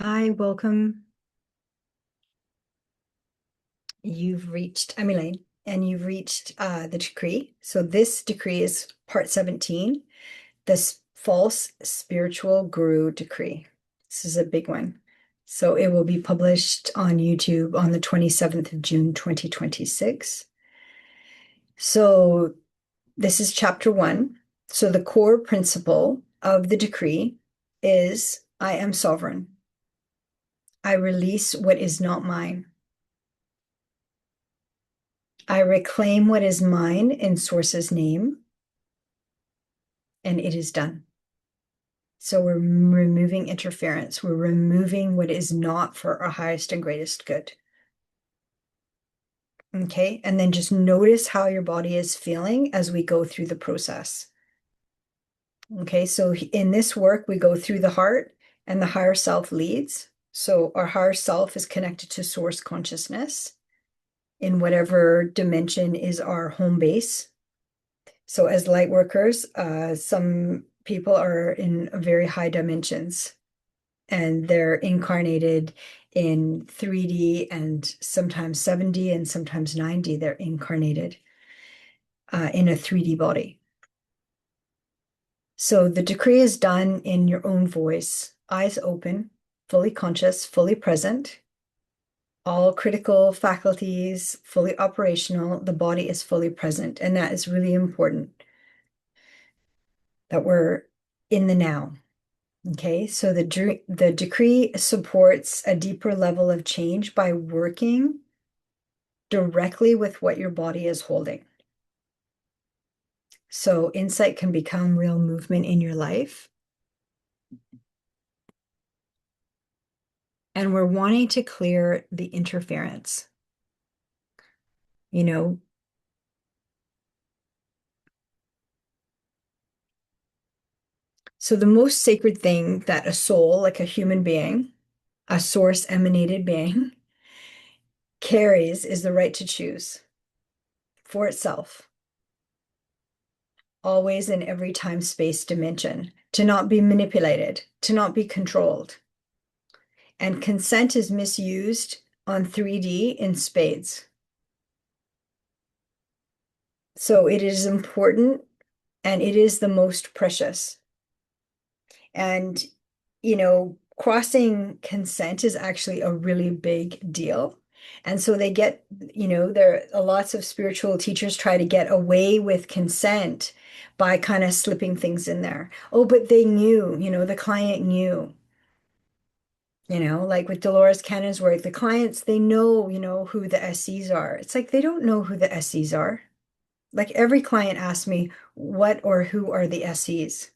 I welcome I'm Elaine, and you've reached the decree. So this decree is part 17, this false spiritual guru decree. This is a big one. So it will be published on YouTube on the 27th of June, 2026. So this is chapter 1. So the core principle of the decree is I am sovereign. I release what is not mine. I reclaim what is mine in Source's name, and it is done. So we're removing interference. We're removing what is not for our highest and greatest good. Okay. And then just notice how your body is feeling as we go through the process. Okay. So in this work, we go through the heart and the higher self leads. So our higher self is connected to source consciousness in whatever dimension is our home base. So as light workers, some people are in very high dimensions and they're incarnated in 3D and sometimes 7D and sometimes 9D. They're incarnated in a 3D body. So the decree is done in your own voice, eyes open, fully conscious, fully present, all critical faculties fully operational. The body is fully present, and that is really important that we're in the now. Okay, so the decree supports a deeper level of change by working directly with what your body is holding. So insight can become real movement in your life. And we're wanting to clear the interference. You know, so the most sacred thing that a soul, like a human being, a source emanated being, carries is the right to choose for itself, always in every time, space, dimension, to not be manipulated, to not be controlled. And consent is misused on 3D in spades. So it is important and it is the most precious. And, crossing consent is actually a really big deal. And so they get, there are lots of spiritual teachers try to get away with consent by kind of slipping things in there. Oh, but they knew, the client knew. Like with Dolores Cannon's work, the clients, they know, who the SCs are. It's like they don't know who the SCs are. Like every client asks me, what or who are the SCs?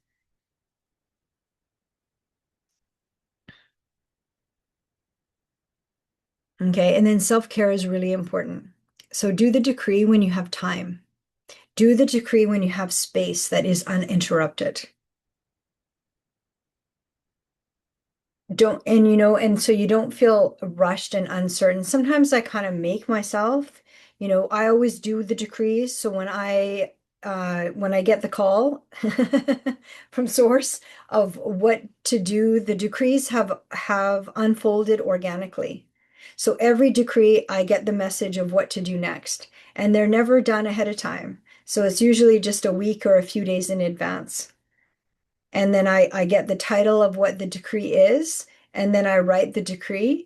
Okay. And then self-care is really important. So do the decree when you have time. Do the decree when you have space that is uninterrupted. And so you don't feel rushed and uncertain. Sometimes I kind of make myself, I always do the decrees. So when I get the call from source of what to do, the decrees have unfolded organically. So every decree, I get the message of what to do next, and they're never done ahead of time. So it's usually just a week or a few days in advance. And then I get the title of what the decree is, and then I write the decree,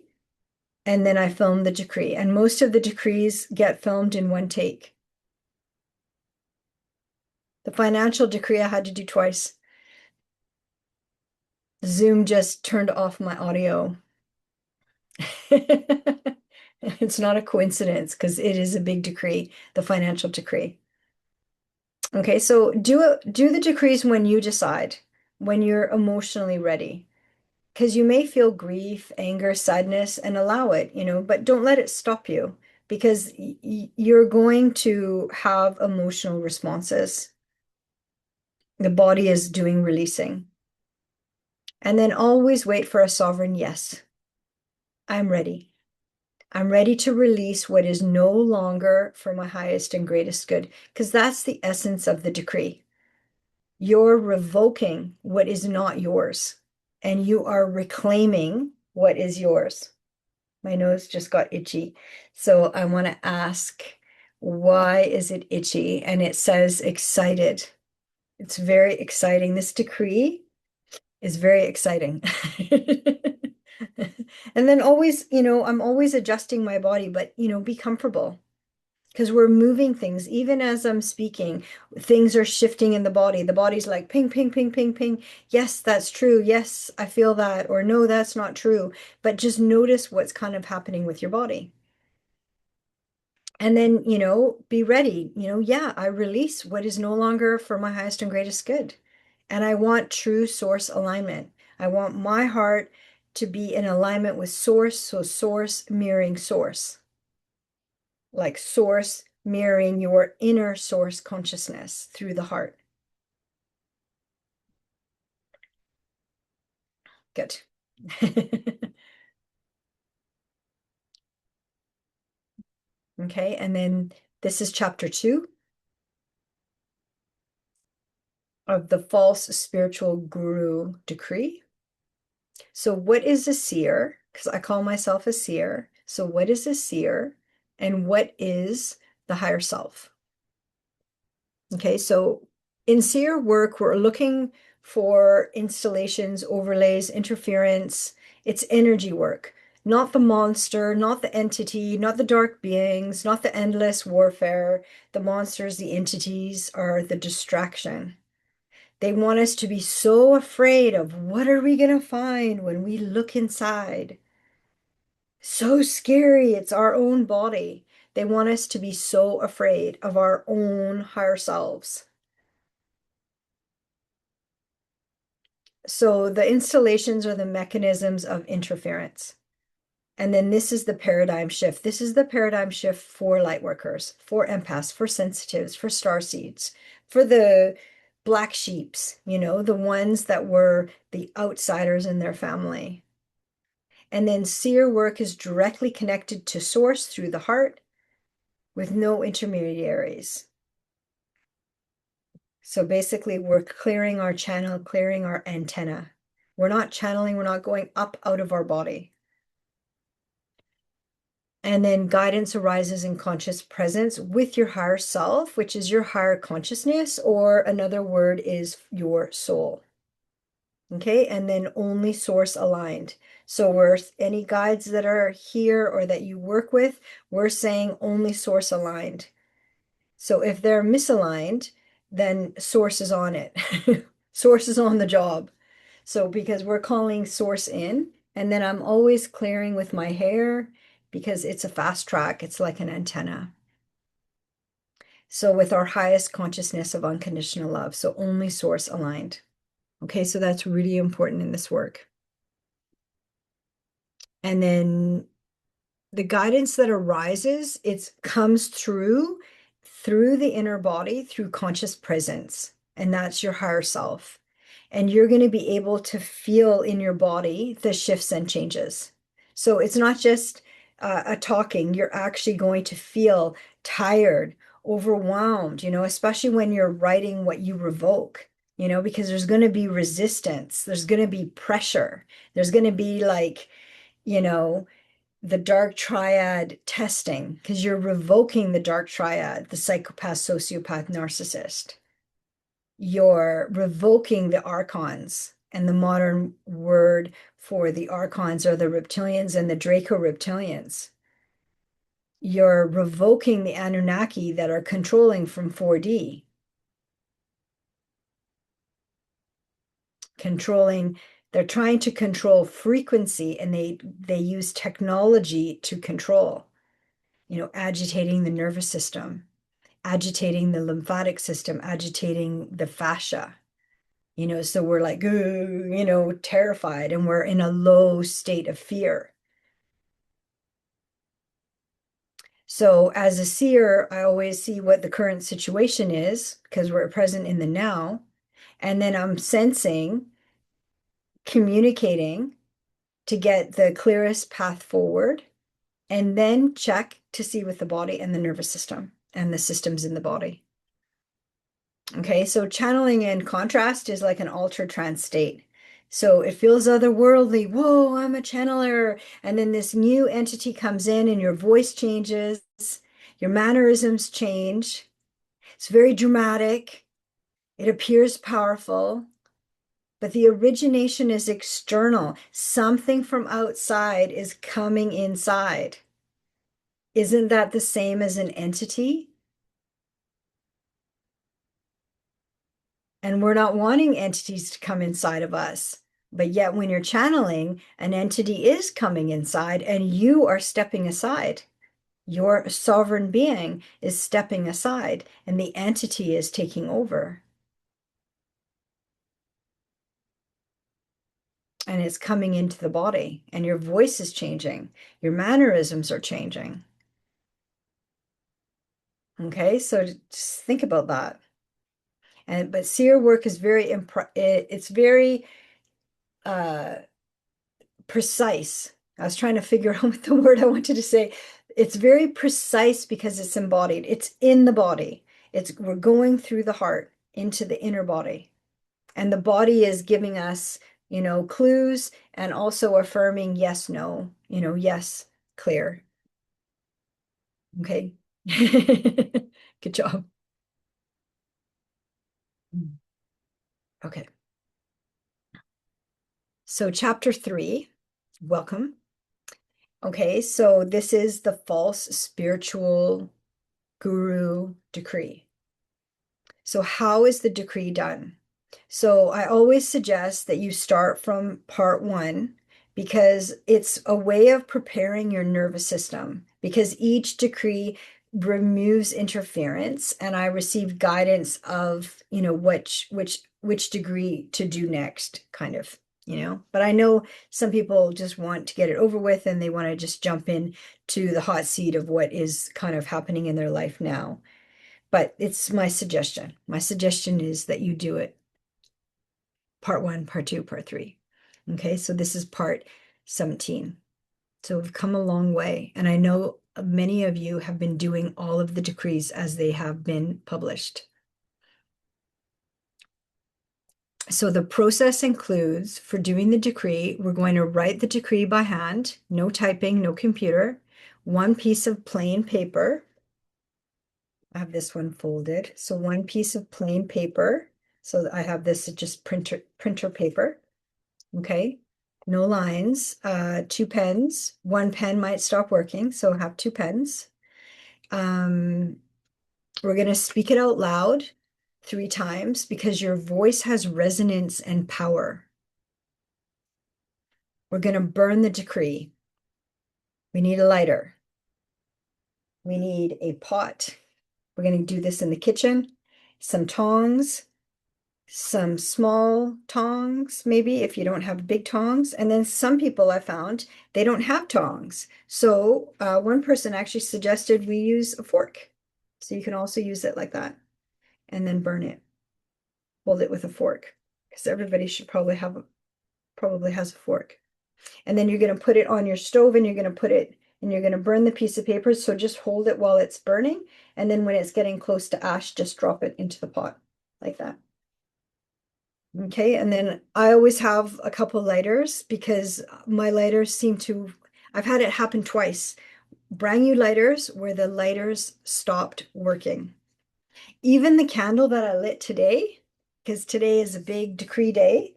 and then I film the decree. And most of the decrees get filmed in one take. The financial decree I had to do twice. Zoom just turned off my audio. It's not a coincidence because it is a big decree, the financial decree. Okay, so do the decrees when you decide, when you're emotionally ready. Because you may feel grief, anger, sadness, and allow it, but don't let it stop you because you're going to have emotional responses. The body is doing releasing. And then always wait for a sovereign yes. I'm ready. I'm ready to release what is no longer for my highest and greatest good, because that's the essence of the decree. You're revoking what is not yours, and you are reclaiming What is yours? My nose just got itchy. So I want to ask, why is it itchy? And it says excited. It's very exciting. This decree is very exciting. And then always, I'm always adjusting my body, but, be comfortable because we're moving things. Even as I'm speaking, things are shifting in the body. The body's like ping, ping, ping, ping, ping. Yes, that's true. Yes, I feel that. Or no, that's not true. But just notice what's kind of happening with your body. And then, be ready. Yeah, I release what is no longer for my highest and greatest good. And I want true source alignment. I want my heart to be in alignment with source. So source mirroring source, like source mirroring your inner source consciousness through the heart. Good. Okay. And then this is chapter 2 of the false spiritual guru decree. So what is a seer? Because I call myself a seer. So what is a seer and what is the higher self? Okay, so in seer work, we're looking for installations, overlays, interference. It's energy work, not the monster, not the entity, not the dark beings, not the endless warfare. The monsters, the entities are the distraction. They want us to be so afraid of what are we going to find when we look inside. So scary. It's our own body. They want us to be so afraid of our own higher selves. So the installations are the mechanisms of interference. And then this is the paradigm shift. This is the paradigm shift for light workers, for empaths, for sensitives, for star seeds, for the black sheeps, the ones that were the outsiders in their family. And then seer work is directly connected to source through the heart with no intermediaries. So basically, we're clearing our channel, clearing our antenna. We're not channeling, we're not going up out of our body. And then guidance arises in conscious presence with your higher self, which is your higher consciousness, or another word is your soul. Okay, and then only source aligned. So we're any guides that are here or that you work with, we're saying only source aligned. So if they're misaligned, then source is on it. Source is on the job. So because we're calling source in, and then I'm always clearing with my hair because it's a fast track. It's like an antenna. So with our highest consciousness of unconditional love, so only source aligned. Okay, so that's really important in this work. And then the guidance that arises, it comes through the inner body, through conscious presence, and that's your higher self. And you're going to be able to feel in your body the shifts and changes. So it's not just a talking, you're actually going to feel tired, overwhelmed, especially when you're writing what you revoke, because there's going to be resistance, there's going to be pressure, there's going to be like, the dark triad testing, because you're revoking the dark triad, the psychopath, sociopath, narcissist. You're revoking the archons, and the modern word for the archons are the reptilians and the Draco reptilians. You're revoking the Anunnaki that are controlling from 4D, they're trying to control frequency, and they use technology to control, agitating the nervous system, agitating the lymphatic system, agitating the fascia. So we're like, terrified, and we're in a low state of fear. So as a seer, I always see what the current situation is because we're present in the now. And then I'm sensing, communicating to get the clearest path forward, and then check to see with the body and the nervous system and the systems in the body. Okay, so channeling in contrast is like an altered trance state. So it feels otherworldly. Whoa, I'm a channeler. And then this new entity comes in and your voice changes, your mannerisms change. It's very dramatic. It appears powerful, but the origination is external. Something from outside is coming inside. Isn't that the same as an entity? And we're not wanting entities to come inside of us. But yet, when you're channeling, an entity is coming inside and you are stepping aside. Your sovereign being is stepping aside and the entity is taking over. And it's coming into the body, and your voice is changing. Your mannerisms are changing. Okay, so just think about that. And but seer work is it's very uh precise. I was trying to figure out what the word I wanted to say. It's very precise because it's embodied. It's in the body. We're going through the heart into the inner body. And the body is giving us, clues and also affirming yes, no, yes, clear. Okay. Good job. Okay. So chapter 3, welcome. Okay, so this is the false spiritual guru decree. So how is the decree done? So I always suggest that you start from part 1 because it's a way of preparing your nervous system because each decree removes interference and I receive guidance of, which degree to do next kind of, But I know some people just want to get it over with and they want to just jump in to the hot seat of what is kind of happening in their life now. But it's my suggestion. My suggestion is that you do it part 1, part 2, part 3. Okay, so this is part 17. So we've come a long way. And I know many of you have been doing all of the decrees as they have been published. So the process includes for doing the decree, we're going to write the decree by hand, no typing, no computer, one piece of plain paper. I have this one folded. So one piece of plain paper. So I have this just printer paper. Okay. No lines, 2 pens. One pen might stop working, so have 2 pens. We're going to speak it out loud 3 times because your voice has resonance and power. We're going to burn the decree. We need a lighter. We need a pot. We're going to do this in the kitchen. Some tongs, some small tongs, maybe if you don't have big tongs. And then some people I found, they don't have tongs. So one person actually suggested we use a fork. So you can also use it like that and then burn it. Hold it with a fork because everybody should probably has a fork. And then you're going to put it on your stove and you're going to burn the piece of paper. So just hold it while it's burning. And then when it's getting close to ash, just drop it into the pot like that. Okay, and then I always have a couple lighters because my lighters I've had it happen twice. Brand new lighters where the lighters stopped working. Even the candle that I lit today, because today is a big decree day,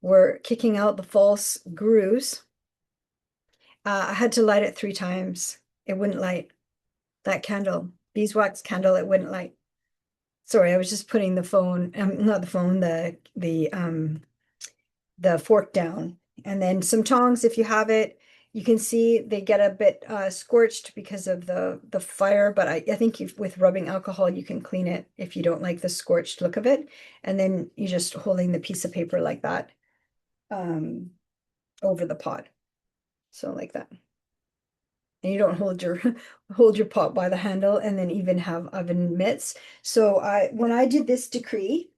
we're kicking out the false gurus. I had to light it 3 times. It wouldn't light. That candle, beeswax candle, it wouldn't light. Sorry, I was just putting the phone, not the phone, the fork down. And then some tongs, if you have it, you can see they get a bit scorched because of the fire, but I think with rubbing alcohol, you can clean it if you don't like the scorched look of it. And then you're just holding the piece of paper like that over the pot. So like that. And you don't hold your pot by the handle and then even have oven mitts. So when I did this decree,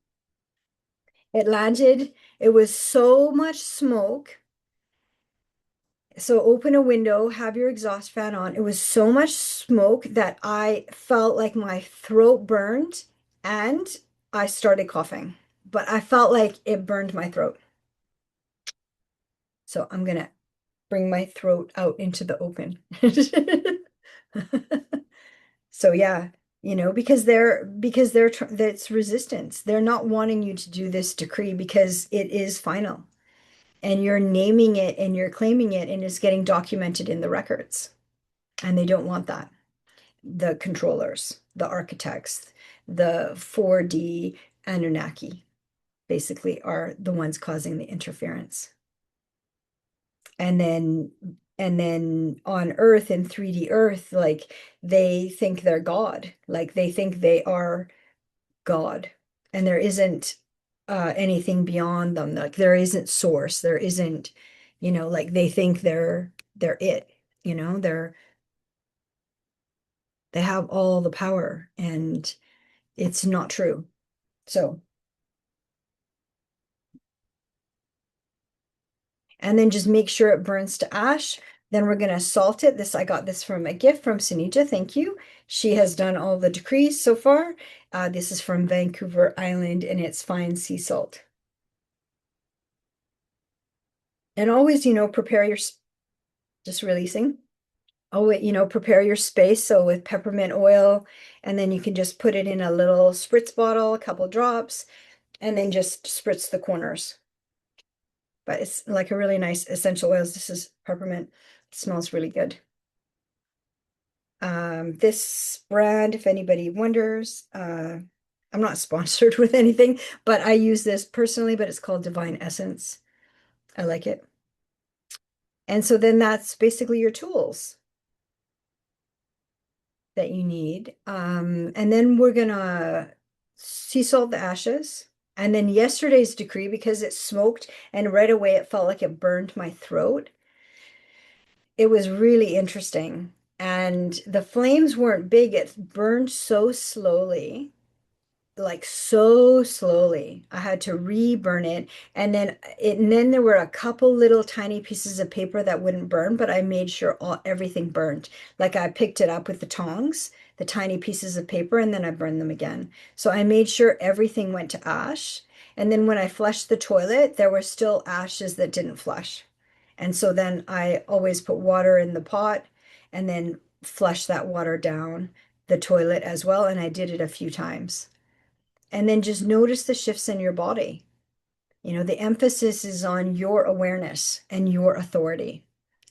it landed, it was so much smoke. So open a window, have your exhaust fan on. It was so much smoke that I felt like my throat burned and I started coughing. But I felt like it burned my throat. So I'm gonna bring my throat out into the open. So yeah, that's resistance. They're not wanting you to do this decree because it is final. And you're naming it and you're claiming it and it's getting documented in the records. And they don't want that. The controllers, the architects, the 4D Anunnaki basically are the ones causing the interference. And then on Earth, in 3D Earth, like they think they're God, like they think they are God, and there isn't anything beyond them. Like there isn't source, there isn't, like they think they're it, they have all the power, and it's not true. So, and then just make sure it burns to ash. Then we're gonna salt it. I got this from a gift from Sunija. Thank you. She has done all the decrees so far. This is from Vancouver Island, and it's fine sea salt. And always, prepare just releasing. Oh, prepare your space. So with peppermint oil, and then you can just put it in a little spritz bottle, a couple drops, and then just spritz the corners. But it's like a really nice essential oils. This is peppermint. It smells really good. This brand, if anybody wonders, I'm not sponsored with anything, but I use this personally, but it's called Divine Essence. I like it. And so then that's basically your tools that you need. And then we're gonna sea salt the ashes. And then yesterday's decree, because it smoked and right away it felt like it burned my throat. It was really interesting. And the flames weren't big, it burned so slowly, like so slowly. I had to reburn it. And then there were a couple little tiny pieces of paper that wouldn't burn, but I made sure everything burned. Like I picked it up with the tongs, the tiny pieces of paper, and then I burned them again. So I made sure everything went to ash. And then when I flushed the toilet, there were still ashes that didn't flush. And so then I always put water in the pot and then flush that water down the toilet as well. And I did it a few times. And then just notice the shifts in your body. The emphasis is on your awareness and your authority.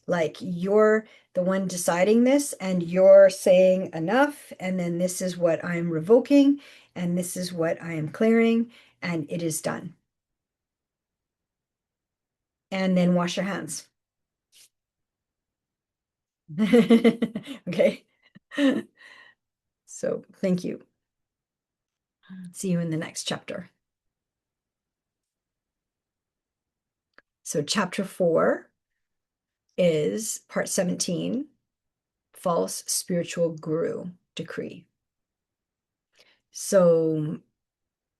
Like you're the one deciding this and you're saying enough. And then this is what I'm revoking. And this is what I am clearing. And it is done. And then wash your hands. Okay. So thank you. See you in the next chapter. So chapter 4 is part 17, false spiritual guru decree. So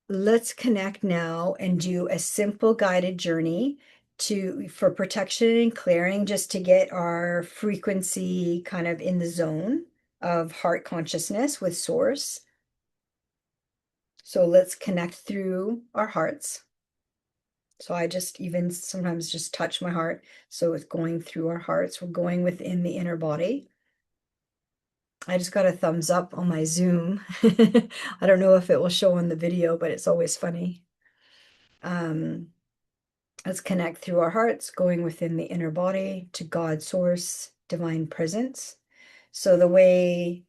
let's connect now and do a simple guided journey for protection and clearing, just to get our frequency kind of in the zone of heart consciousness with source. So let's connect through our hearts. So I just even sometimes just touch my heart. So it's going through our hearts. We're going within the inner body. I just got a thumbs up on my Zoom. I don't know if it will show on the video, but it's always funny. Let's connect through our hearts, going within the inner body to God, source, divine presence. So the way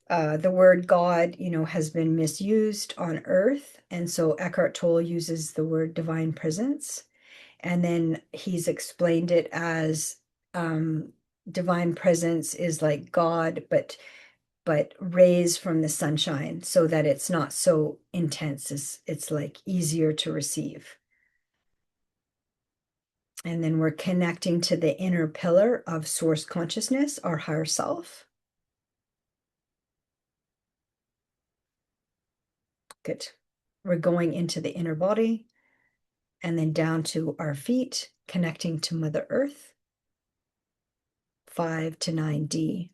the word God, has been misused on earth. And so Eckhart Tolle uses the word divine presence. And then he's explained it as divine presence is like God, but rays from the sunshine, so that it's not so intense. It's like easier to receive. And then we're connecting to the inner pillar of source consciousness, our higher self. Good. We're going into the inner body and then down to our feet, connecting to Mother Earth. 5 to 9D.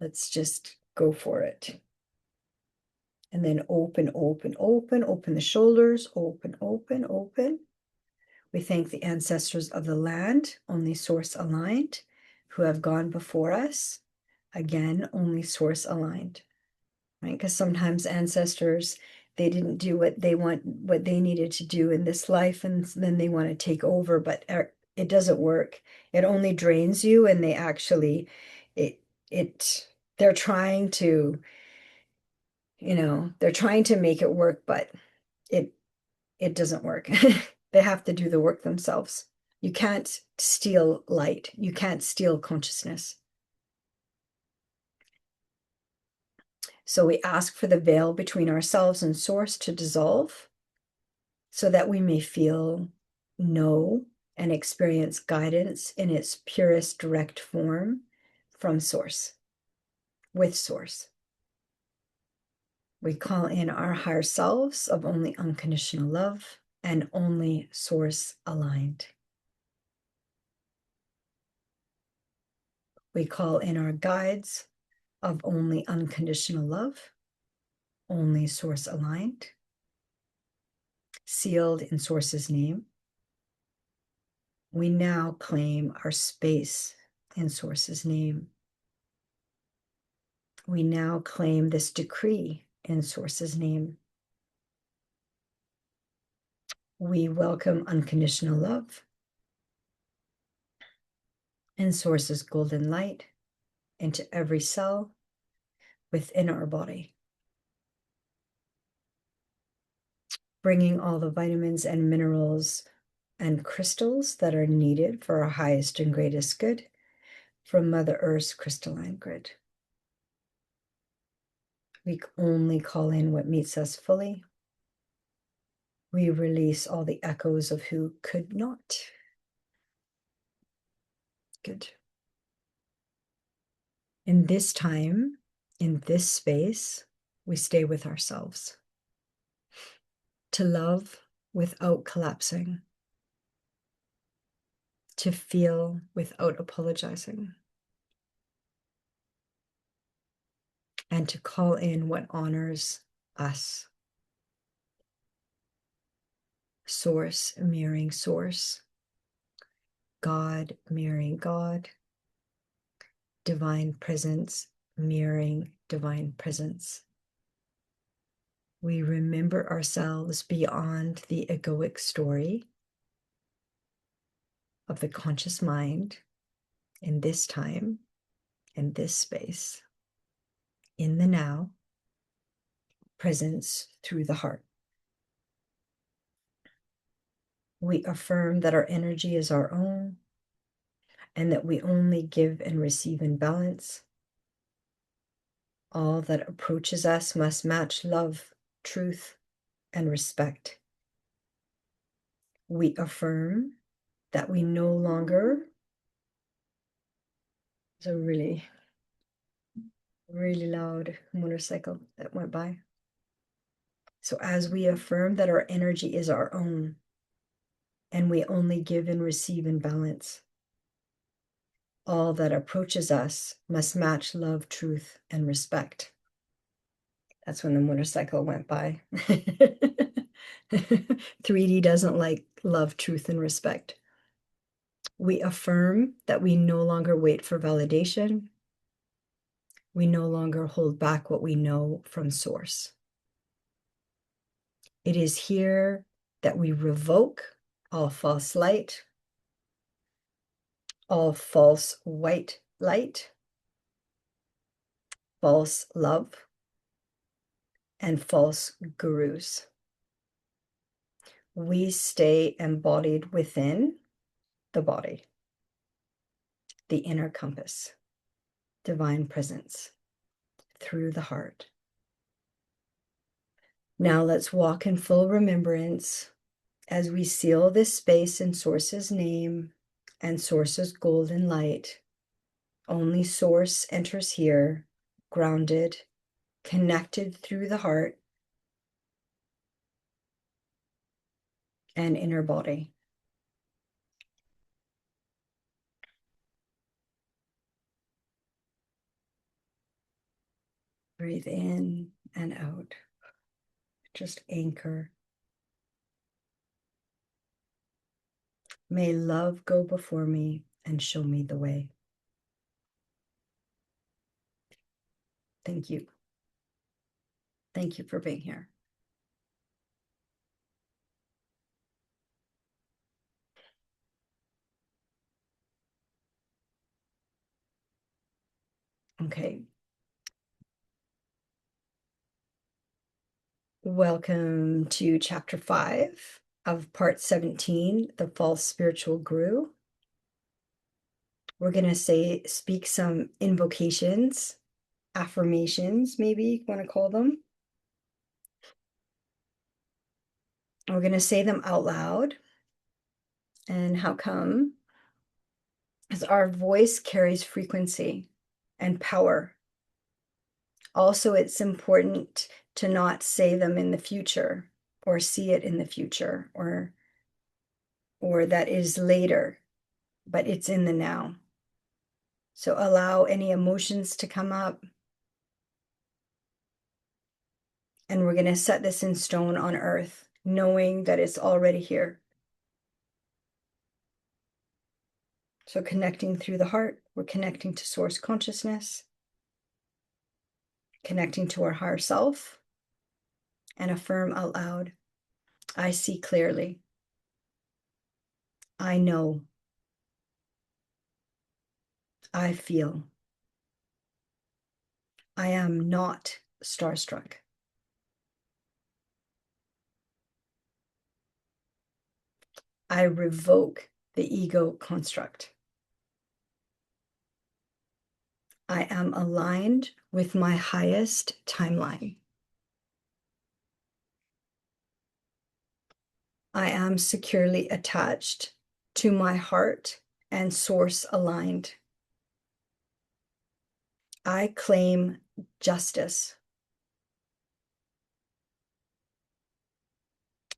Let's just go for it. And then open, open, open, open the shoulders, open, open, open. We thank the ancestors of the land, only source aligned, who have gone before us, again, only source aligned, right? Because sometimes ancestors, they didn't do what they needed to do in this life, and then they want to take over, but it doesn't work. It only drains you, and they actually, they're trying to, they're trying to make it work, but it it doesn't work. They have to do the work themselves. You can't steal light. You can't steal consciousness. So we ask for the veil between ourselves and source to dissolve so that we may feel, know, and experience guidance in its purest direct form from source, with source. We call in our higher selves of only unconditional love and only source aligned. We call in our guides of only unconditional love, only source aligned, sealed in source's name. We now claim our space in source's name. We now claim this decree in source's name. We welcome unconditional love and source's golden light into every cell within our body, bringing all the vitamins and minerals and crystals that are needed for our highest and greatest good from Mother Earth's crystalline grid. We only call in what meets us fully. We release all the echoes of who could not. Good. In this time, in this space, we stay with ourselves. To love without collapsing. To feel without apologizing. And to call in what honors us. Source mirroring source. God mirroring God. Divine presence mirroring divine presence. We remember ourselves beyond the egoic story of the conscious mind in this time, in this space, in the now, presence through the heart. We affirm that our energy is our own and that we only give and receive in balance. All that approaches us must match love, truth, and respect. We affirm that we no longer, it's a really, really loud motorcycle that went by. So as we affirm that our energy is our own and we only give and receive in balance, all that approaches us must match love, truth, and respect. That's when the motorcycle went by. 3D doesn't like love, truth, and respect. We affirm that we no longer wait for validation. We no longer hold back what we know from source. It is here that we revoke all false light, all false white light, false love, and false gurus. We stay embodied within the body, the inner compass, divine presence through the heart. Now let's walk in full remembrance as we seal this space in Source's name and Source's golden light. Only Source enters here, grounded, connected through the heart and inner body. Breathe in and out. Just anchor. May love go before me and show me the way. Thank you. Thank you for being here. Okay. Welcome to chapter 5 of part 17, The False Spiritual Guru. We're going to speak some invocations, affirmations, maybe you want to call them. We're going to say them out loud. And how come? Because our voice carries frequency and power. Also, it's important to not say them in the future or see it in the future or that is later, but it's in the now. So allow any emotions to come up. And we're going to set this in stone on earth, knowing that it's already here. So connecting through the heart, we're connecting to source consciousness, connecting to our higher self, and affirm out loud, I see clearly. I know. I feel. I am not starstruck. I revoke the ego construct. I am aligned with my highest timeline. I am securely attached to my heart and source aligned. I claim justice.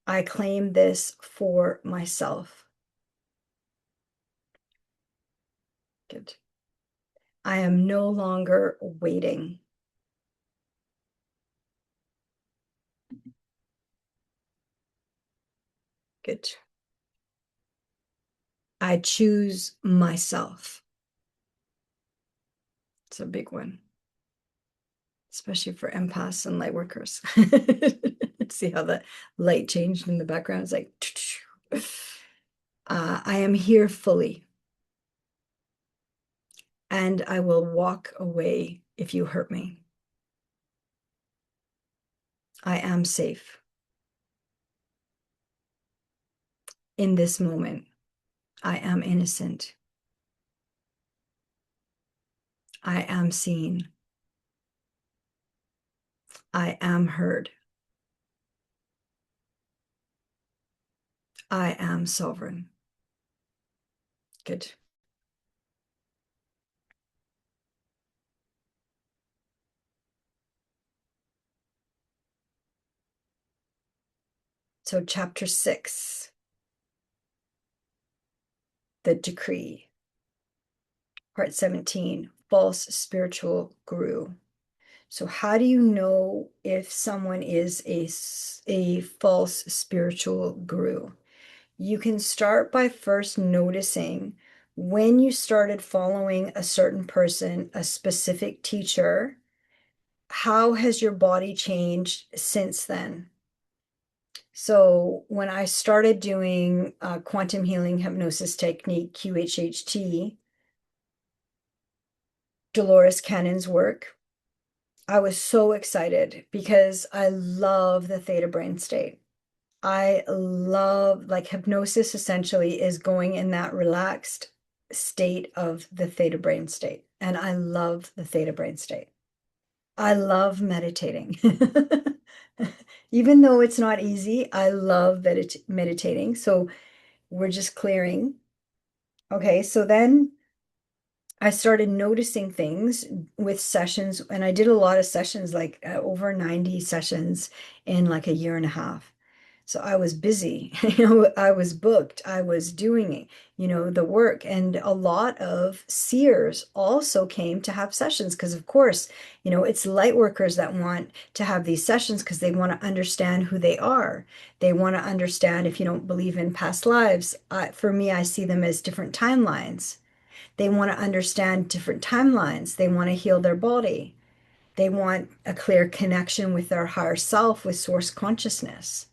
I claim this for myself. Good. I am no longer waiting. Good. I choose myself. It's a big one, especially for empaths and light workers. See how the light changed in the background? It's like, I am here fully, and I will walk away if you hurt me. I am safe. In this moment, I am innocent. I am seen. I am heard. I am sovereign. Good. So chapter 6, the decree. Part 17, false spiritual guru. So how do you know if someone is a false spiritual guru? You can start by first noticing when you started following a certain person, a specific teacher, how has your body changed since then? So when I started doing quantum healing hypnosis technique, QHHT, Dolores Cannon's work, I was so excited because I love the theta brain state. I love, like, hypnosis essentially is going in that relaxed state of the theta brain state. And I love the theta brain state. I love meditating. Even though it's not easy, I love meditating. So we're just clearing. Okay, so then I started noticing things with sessions, and I did a lot of sessions, like over 90 sessions in like a year and a half. So I was busy, I was booked, I was doing, the work. And a lot of seers also came to have sessions because, of course, it's light workers that want to have these sessions because they want to understand who they are. They want to understand if you don't believe in past lives. For me, I see them as different timelines. They want to understand different timelines. They want to heal their body. They want a clear connection with their higher self, with source consciousness.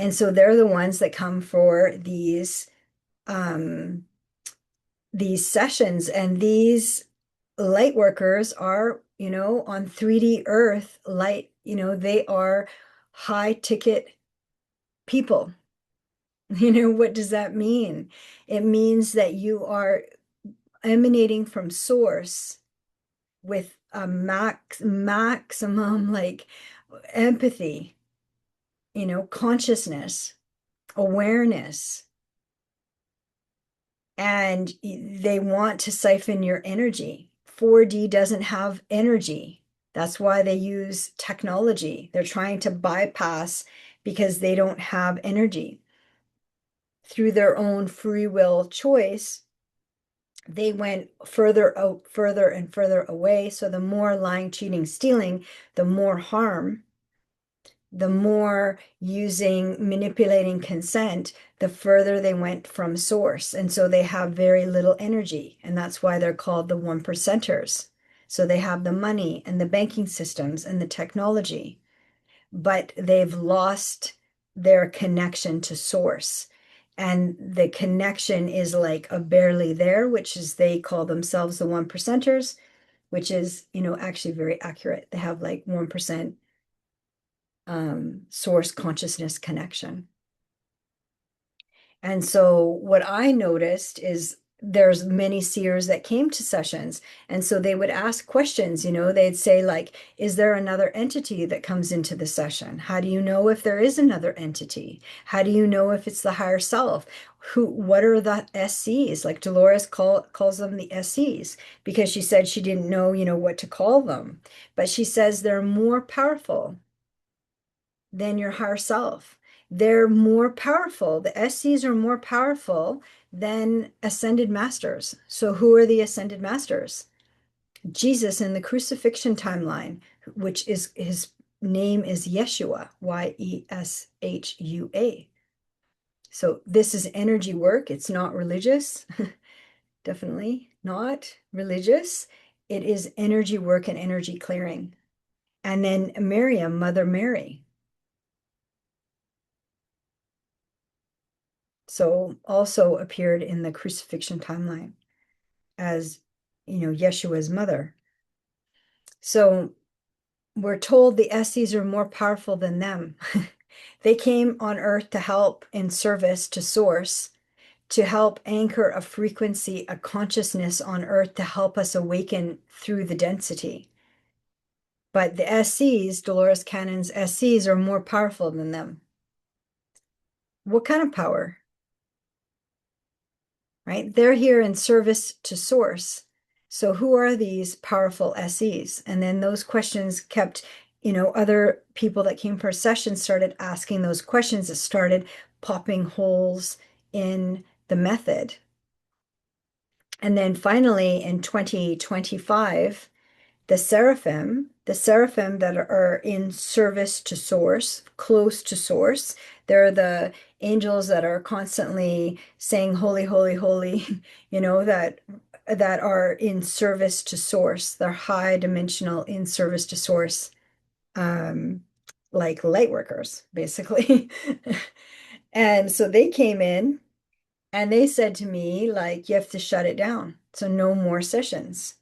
And so they're the ones that come for um, these sessions. And these light workers are, on 3D Earth light, they are high ticket people. What does that mean? It means that you are emanating from source with a maximum like empathy, consciousness, awareness, and they want to siphon your energy. 4D doesn't have energy. That's why they use technology. They're trying to bypass because they don't have energy. Through their own free will choice, they went further out, further and further away. So the more lying, cheating, stealing, the more harm, the more using, manipulating consent, the further they went from source. And so they have very little energy. And that's why they're called the 1%ers. So they have the money and the banking systems and the technology, but they've lost their connection to source. And the connection is like a barely there, which is they call themselves the 1%ers, which is, actually very accurate. They have like 1% source consciousness connection. And so what I noticed is there's many seers that came to sessions. And so they would ask questions, they'd say like, is there another entity that comes into the session? How do you know if there is another entity? How do you know if it's the higher self? What are the SCs? Like Dolores calls them the SCs because she said she didn't know, what to call them. But she says they're more powerful than your higher self. They're more powerful. The SCs are more powerful than ascended masters. So who are the ascended masters? Jesus in the crucifixion timeline, which is his name is Yeshua, Yeshua. So this is energy work. It's not religious. Definitely not religious. It is energy work and energy clearing. And then Miriam, Mother Mary. So also appeared in the crucifixion timeline as, Yeshua's mother. So we're told the SCs are more powerful than them. They came on earth to help in service to source, to help anchor a frequency, a consciousness on earth to help us awaken through the density. But the SCs, Dolores Cannon's SCs, are more powerful than them. What kind of power? Right? They're here in service to source. So who are these powerful SEs? And then those questions kept, other people that came for a session started asking those questions. It started popping holes in the method. And then finally in 2025, the seraphim that are in service to source, close to source, they're the angels that are constantly saying, holy, holy, holy, that are in service to source. They're high dimensional in service to source, um, like light workers, basically. And so they came in and they said to me, like, you have to shut it down. So no more sessions.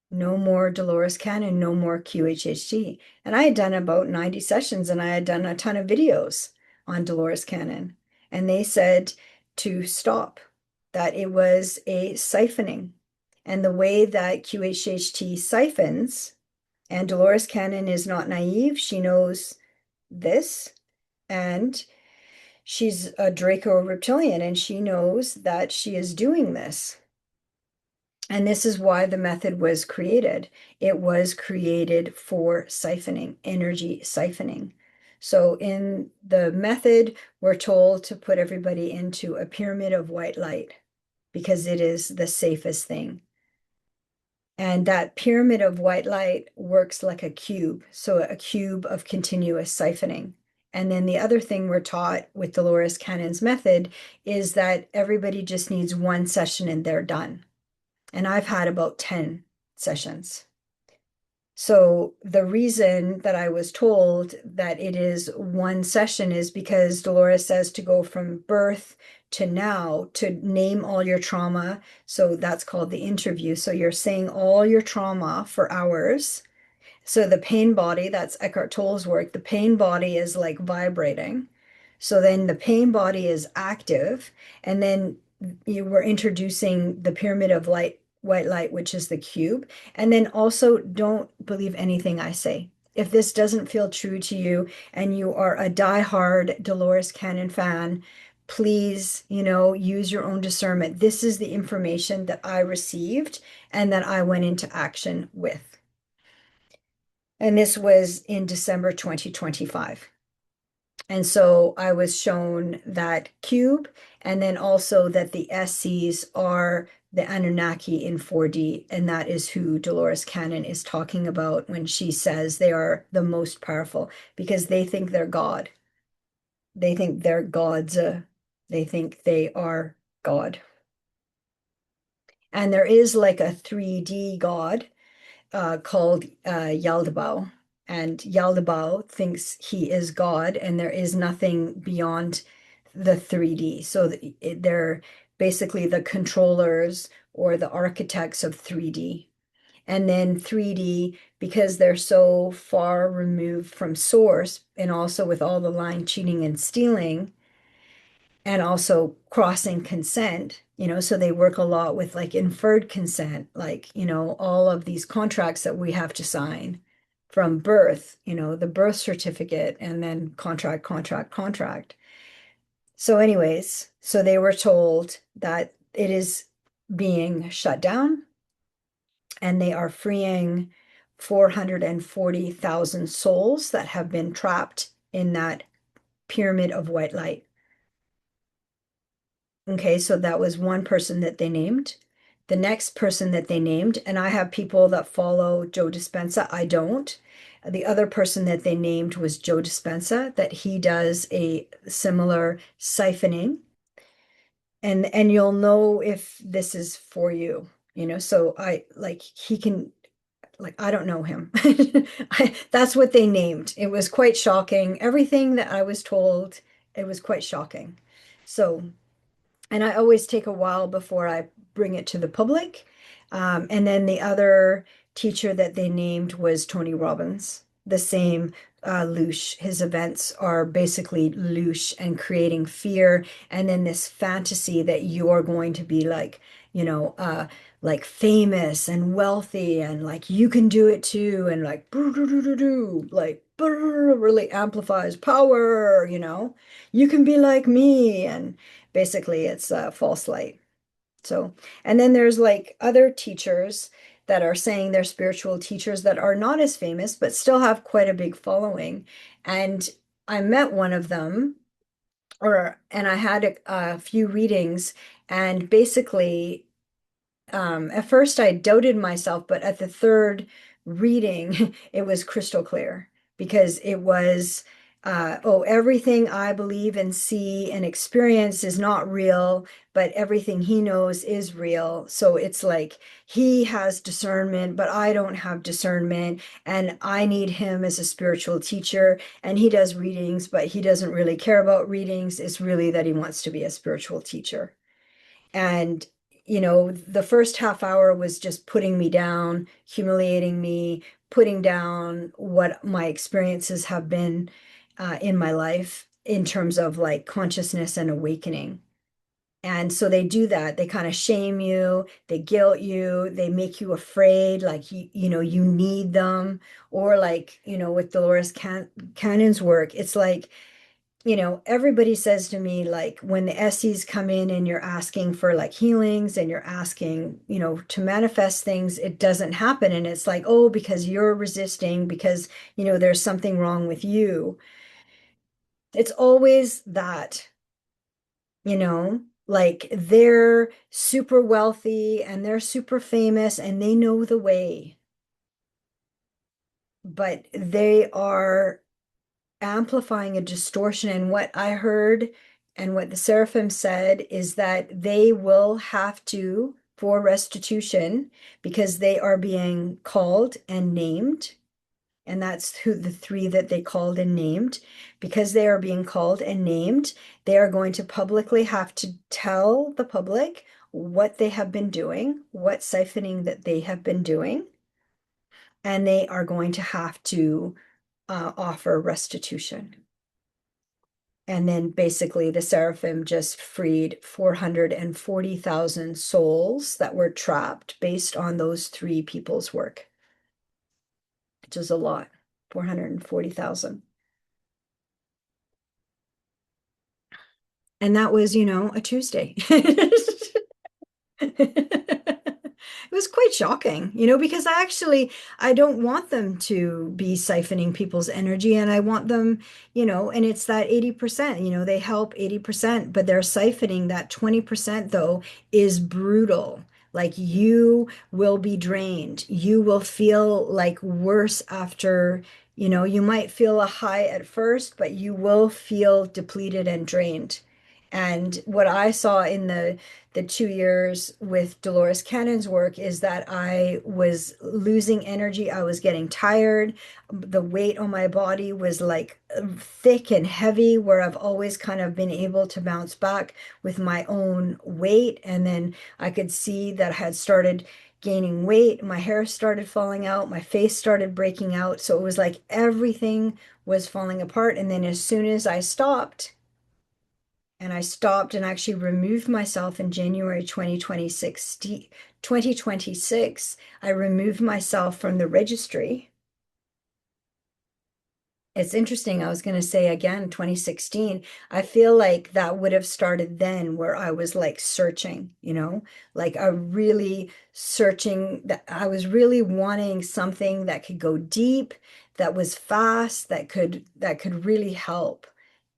No more Dolores Cannon, no more QHHT. And I had done about 90 sessions and I had done a ton of videos on Dolores Cannon. And they said to stop, that it was a siphoning. And the way that QHHT siphons, and Dolores Cannon is not naive, she knows this, and she's a Draco reptilian, and she knows that she is doing this. And this is why the method was created. It was created for siphoning, energy siphoning. So in the method, we're told to put everybody into a pyramid of white light because it is the safest thing. And that pyramid of white light works like a cube, so a cube of continuous siphoning. And then the other thing we're taught with Dolores Cannon's method is that everybody just needs one session and they're done. And I've had about 10 sessions. So the reason that I was told that it is one session is because Dolores says to go from birth to now to name all your trauma. So that's called the interview. So you're saying all your trauma for hours. So the pain body, that's Eckhart Tolle's work, the pain body is like vibrating. So then the pain body is active, and then you were introducing the pyramid of light, white light, which is the cube. And then also don't believe anything I say. If this doesn't feel true to you and you are a diehard Dolores Cannon fan, please, use your own discernment. This is the information that I received and that I went into action with. And this was in December 2025. And so I was shown that cube and then also that the SCs are the Anunnaki in 4D. And that is who Dolores Cannon is talking about when she says they are the most powerful because they think they're God. They think they're gods. They think they are God. And there is like a 3D God called Yaldabaoth. And Yaldabaoth thinks he is God, and there is nothing beyond the 3D. So they're basically the controllers or the architects of 3D. And then 3D, because they're so far removed from source, and also with all the line cheating and stealing, and also crossing consent, so they work a lot with like inferred consent, like, all of these contracts that we have to sign from birth, the birth certificate, and then contract, contract, contract. So, anyways, so they were told that it is being shut down and they are freeing 440,000 souls that have been trapped in that pyramid of white light. Okay, so that was one person that they named. The next person that they named, and I have people that follow Joe Dispenza, I don't. The other person that they named was Joe Dispenza, that he does a similar siphoning. And you'll know if this is for you, so I like he can like I don't know him. That's what they named. It was quite shocking. Everything that I was told, it was quite shocking. So and I always take a while before I bring it to the public. And then the other teacher that they named was Tony Robbins, the same louche. His events are basically louche and creating fear, and then this fantasy that you're going to be like famous and wealthy, and like you can do it too, and like like really amplifies power, you can be like me, and basically it's a false light. So, and then there's like other teachers that are saying they're spiritual teachers that are not as famous, but still have quite a big following. And I met one of them, and I had a few readings, and basically, at first I doubted myself, but at the third reading, it was crystal clear because it was, oh, everything I believe and see and experience is not real, but everything he knows is real. So it's like he has discernment, but I don't have discernment, and I need him as a spiritual teacher. And he does readings, but he doesn't really care about readings. It's really that he wants to be a spiritual teacher. And, the first half hour was just putting me down, humiliating me, putting down what my experiences have been in my life in terms of like consciousness and awakening. And so they do that. They kind of shame you, they guilt you, they make you afraid, like you need them. Or like, with Dolores Cannon's work, it's like everybody says to me, like, when the SEs come in and you're asking for like healings and you're asking, to manifest things, it doesn't happen. And it's like, oh, because you're resisting, because, there's something wrong with you. It's always that, like they're super wealthy and they're super famous and they know the way, but they are amplifying a distortion. And what I heard and what the seraphim said is that they will have to, for restitution, because they are being called and named. And that's who the three that they called and named. Because they are being called and named, they are going to publicly have to tell the public what they have been doing, what siphoning that they have been doing, and they are going to have to offer restitution. And then basically the seraphim just freed 440,000 souls that were trapped based on those three people's work, which is a lot, 440,000. And that was, a Tuesday. It was quite shocking, because I don't want them to be siphoning people's energy and I want them, and it's that 80%, they help 80%, but they're siphoning that 20% though is brutal. Like you will be drained. You will feel like worse after, you might feel a high at first, but you will feel depleted and drained. And what I saw in the 2 years with Dolores Cannon's work is that I was losing energy. I was getting tired. The weight on my body was like thick and heavy, where I've always kind of been able to bounce back with my own weight. And then I could see that I had started gaining weight. My hair started falling out. My face started breaking out. So it was like everything was falling apart. And then as soon as I stopped, and I stopped and actually removed myself in January 2026. I removed myself from the registry. It's interesting. I was going to say again, 2016. I feel like that would have started then where I was like searching, like a really searching that I was really wanting something that could go deep, that was fast, that could really help.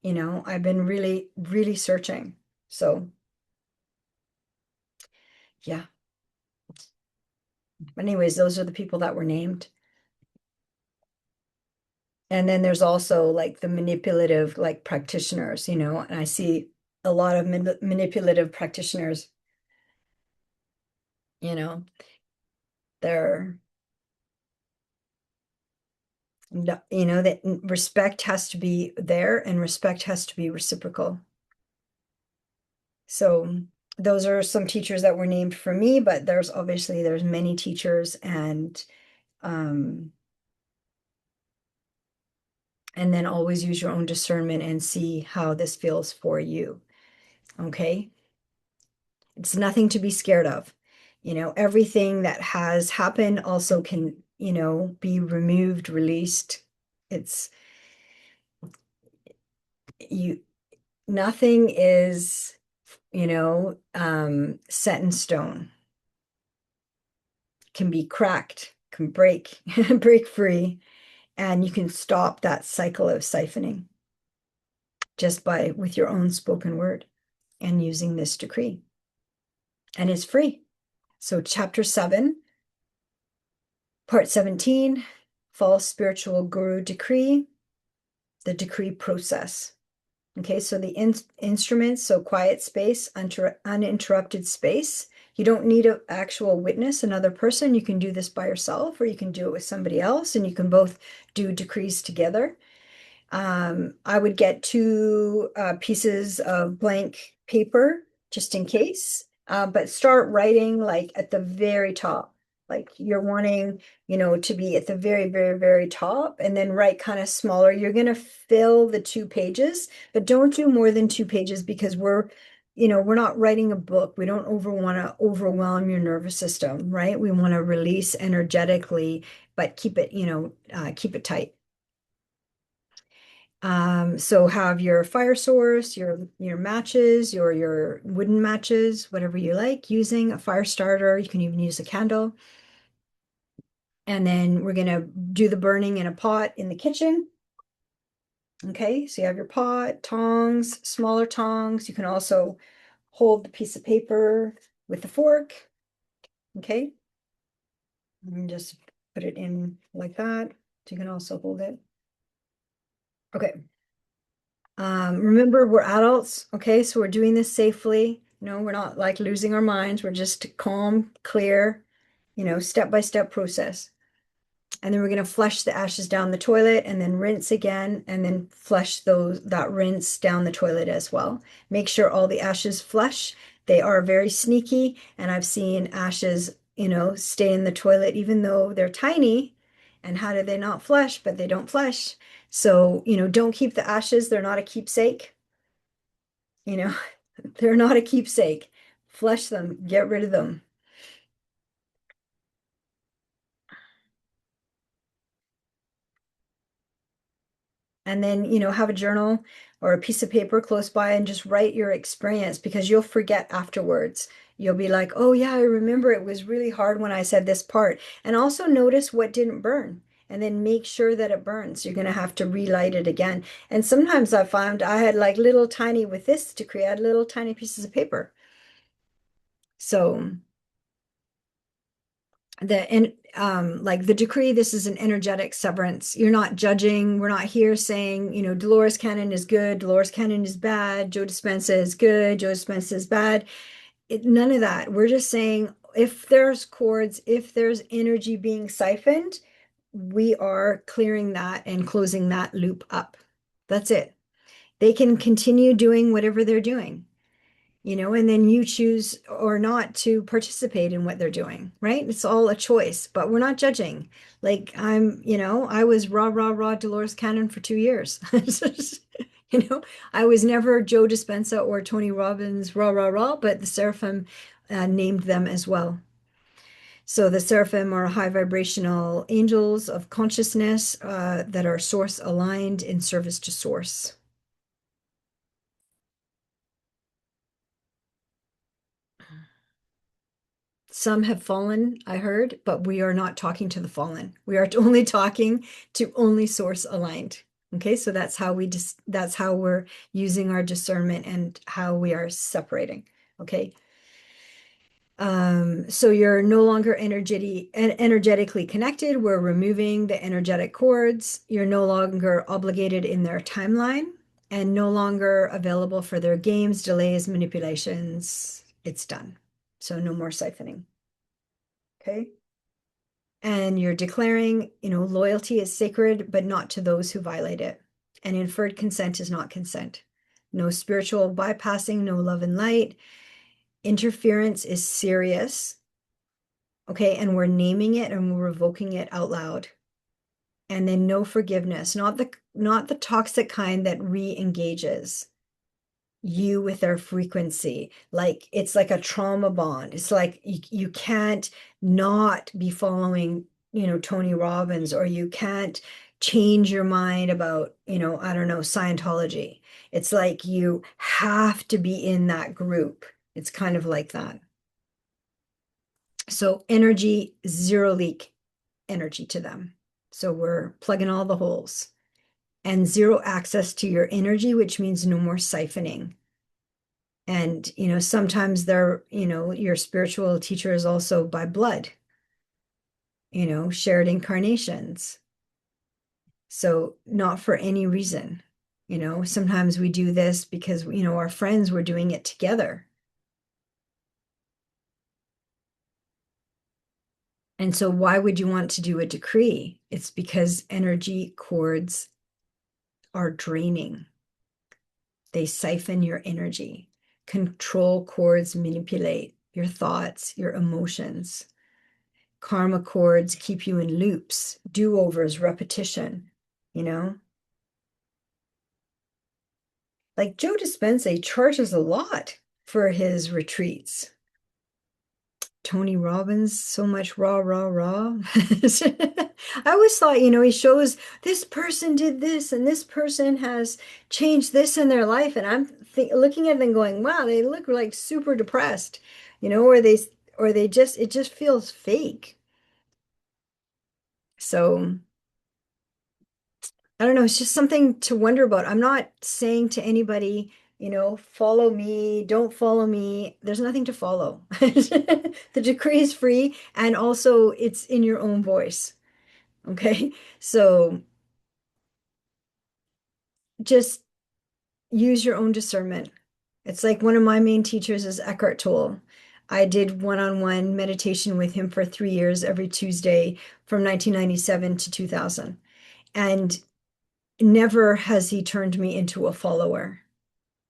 I've been really, really searching. So yeah. But anyways, those are the people that were named. And then there's also like the manipulative like practitioners, and I see a lot of manipulative practitioners, you know, they're that respect has to be there and respect has to be reciprocal. So those are some teachers that were named for me, but there's many teachers um and then always use your own discernment and see how this feels for you. Okay. It's nothing to be scared of. Everything that has happened also can, be removed, released. It's you, nothing is, set in stone. Can be cracked, can break, break free, and you can stop that cycle of siphoning just by with your own spoken word and using this decree. And it's free. So chapter 7, part 17, false spiritual guru decree, the decree process. Okay, so the instruments, so quiet space, uninterrupted space. You don't need an actual witness, another person. You can do this by yourself or you can do it with somebody else and you can both do decrees together. I would get two pieces of blank paper just in case, but start writing like at the very top. Like you're wanting, to be at the very, very, very top and then write kind of smaller. You're going to fill the 2 pages, but don't do more than 2 pages because we're not writing a book. We don't want to overwhelm your nervous system, right? We want to release energetically, but keep it tight. So have your fire source, your matches, your wooden matches, whatever you like, using a fire starter. You can even use a candle. And then we're gonna do the burning in a pot in the kitchen. Okay, so you have your pot, tongs, smaller tongs. You can also hold the piece of paper with the fork. Okay, and just put it in like that. So you can also hold it. Okay. Remember, we're adults, okay? So we're doing this safely. We're not like losing our minds. We're just calm, clear, step-by-step process. And then we're going to flush the ashes down the toilet and then rinse again and then flush that rinse down the toilet as well. Make sure all the ashes flush. They are very sneaky, and I've seen ashes, stay in the toilet even though they're tiny. And how do they not flush? But they don't flush. So, don't keep the ashes. They're not a keepsake. You know, they're not a keepsake. Flush them, get rid of them. And then, have a journal or a piece of paper close by and just write your experience because you'll forget afterwards. You'll be like, oh, yeah, I remember it was really hard when I said this part. And also notice what didn't burn and then make sure that it burns. You're going to have to relight it again. And sometimes I found I had like little tiny, with this decree, I had little tiny pieces of paper. So like the decree, this is an energetic severance. You're not judging. We're not here saying, Dolores Cannon is good, Dolores Cannon is bad, Joe Dispenza is good, Joe Dispenza is bad. None of that. We're just saying if there's cords, if there's energy being siphoned, we are clearing that and closing that loop up. That's it. They can continue doing whatever they're doing, and then you choose or not to participate in what they're doing, right? It's all a choice, but we're not judging. Like I was rah, rah, rah Dolores Cannon for 2 years. You know, I was never Joe Dispenza or Tony Robbins, rah, rah, rah, but the Seraphim named them as well. So the Seraphim are high vibrational angels of consciousness that are source aligned in service to source. Some have fallen, I heard, but we are not talking to the fallen. We are only talking to only source aligned. Okay, so that's how we're using our discernment and how we are separating. Okay. So you're no longer energetically connected. We're removing the energetic cords. You're no longer obligated in their timeline and no longer available for their games, delays, manipulations. It's done. So no more siphoning. Okay. And you're declaring, loyalty is sacred, but not to those who violate it. And inferred consent is not consent. No spiritual bypassing, no love and light. Interference is serious. Okay. And we're naming it and we're revoking it out loud. And then no forgiveness, not the toxic kind that re-engages you with their frequency. Like it's like a trauma bond. It's like you can't not be following, Tony Robbins, or you can't change your mind about, I don't know, Scientology. It's like you have to be in that group. It's kind of like that. So energy, zero leak energy to them. So we're plugging all the holes and zero access to your energy, which means no more siphoning. And, sometimes they're, your spiritual teacher is also by blood, shared incarnations. So not for any reason. Sometimes we do this because, our friends were doing it together. And so why would you want to do a decree? It's because energy cords are draining. They siphon your energy. Control cords manipulate your thoughts, your emotions. Karma cords keep you in loops, do-overs, repetition, you know? Like Joe Dispenza charges a lot for his retreats. Tony Robbins, so much rah, rah, rah. I always thought, he shows this person did this and this person has changed this in their life. And I'm looking at them going, wow, they look like super depressed, it just feels fake. So I don't know, it's just something to wonder about. I'm not saying to anybody, follow me, don't follow me. There's nothing to follow. The decree is free and also it's in your own voice. Okay. So just use your own discernment. It's like one of my main teachers is Eckhart Tolle. I did one-on-one meditation with him for 3 years every Tuesday from 1997 to 2000. And never has he turned me into a follower.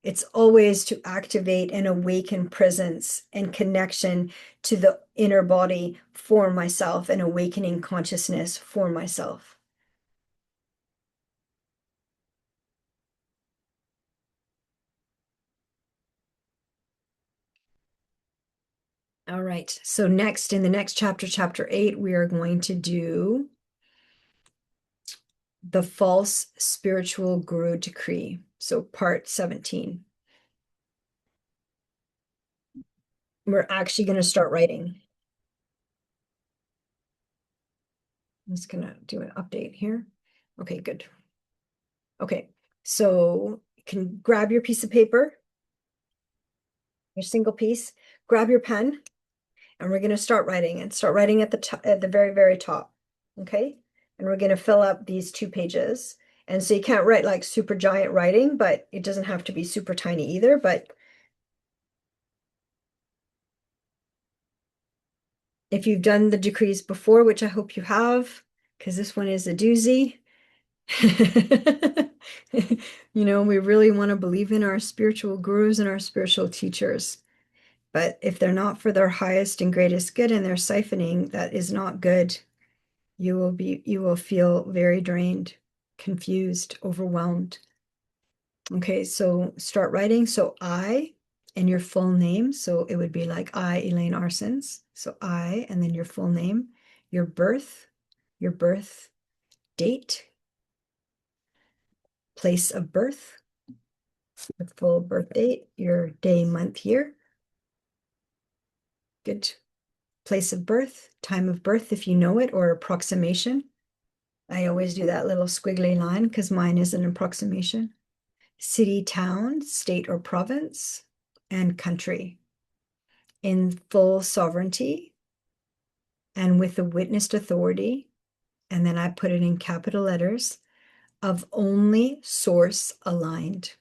It's always to activate and awaken presence and connection to the inner body for myself and awakening consciousness for myself. All right. So next, in the next chapter, chapter 8, we are going to do the false spiritual guru decree. So part 17. We're actually going to start writing. I'm just going to do an update here. Okay, good. Okay, so you can grab your piece of paper, your single piece, grab your pen, and we're going to start writing and start writing at the very, very top. Okay, and we're going to fill up these 2 pages. And so you can't write like super giant writing, but it doesn't have to be super tiny either. But if you've done the decrees before, which I hope you have, because this one is a doozy, we really want to believe in our spiritual gurus and our spiritual teachers. But if they're not for their highest and greatest good and they're siphoning, that is not good. You will feel very drained, confused, overwhelmed. Okay, so start writing. So I and your full name. So it would be like I, Elaine Arsons. So I, and then your full name, your birth date, place of birth, the full birth date, your day, month, year. Good. Place of birth, time of birth, if you know it, or approximation. I always do that little squiggly line because mine is an approximation. City, town, state or province, and country. In full sovereignty and with the witnessed authority, and then I put it in capital letters, of only source aligned.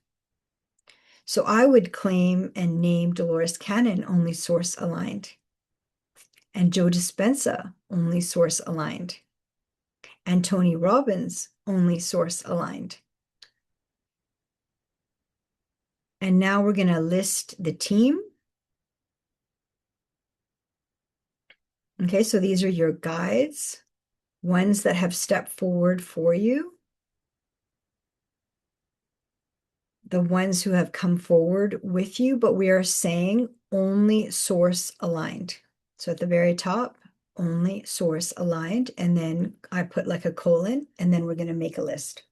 So I would claim and name Dolores Cannon only source aligned, and Joe Dispenza only source aligned, and Tony Robbins only source aligned. And now we're going to list the team. Okay, so these are your guides, ones that have stepped forward for you, the ones who have come forward with you, but we are saying only source aligned. So at the very top, only source aligned, and then I put like a colon, and then we're going to make a list.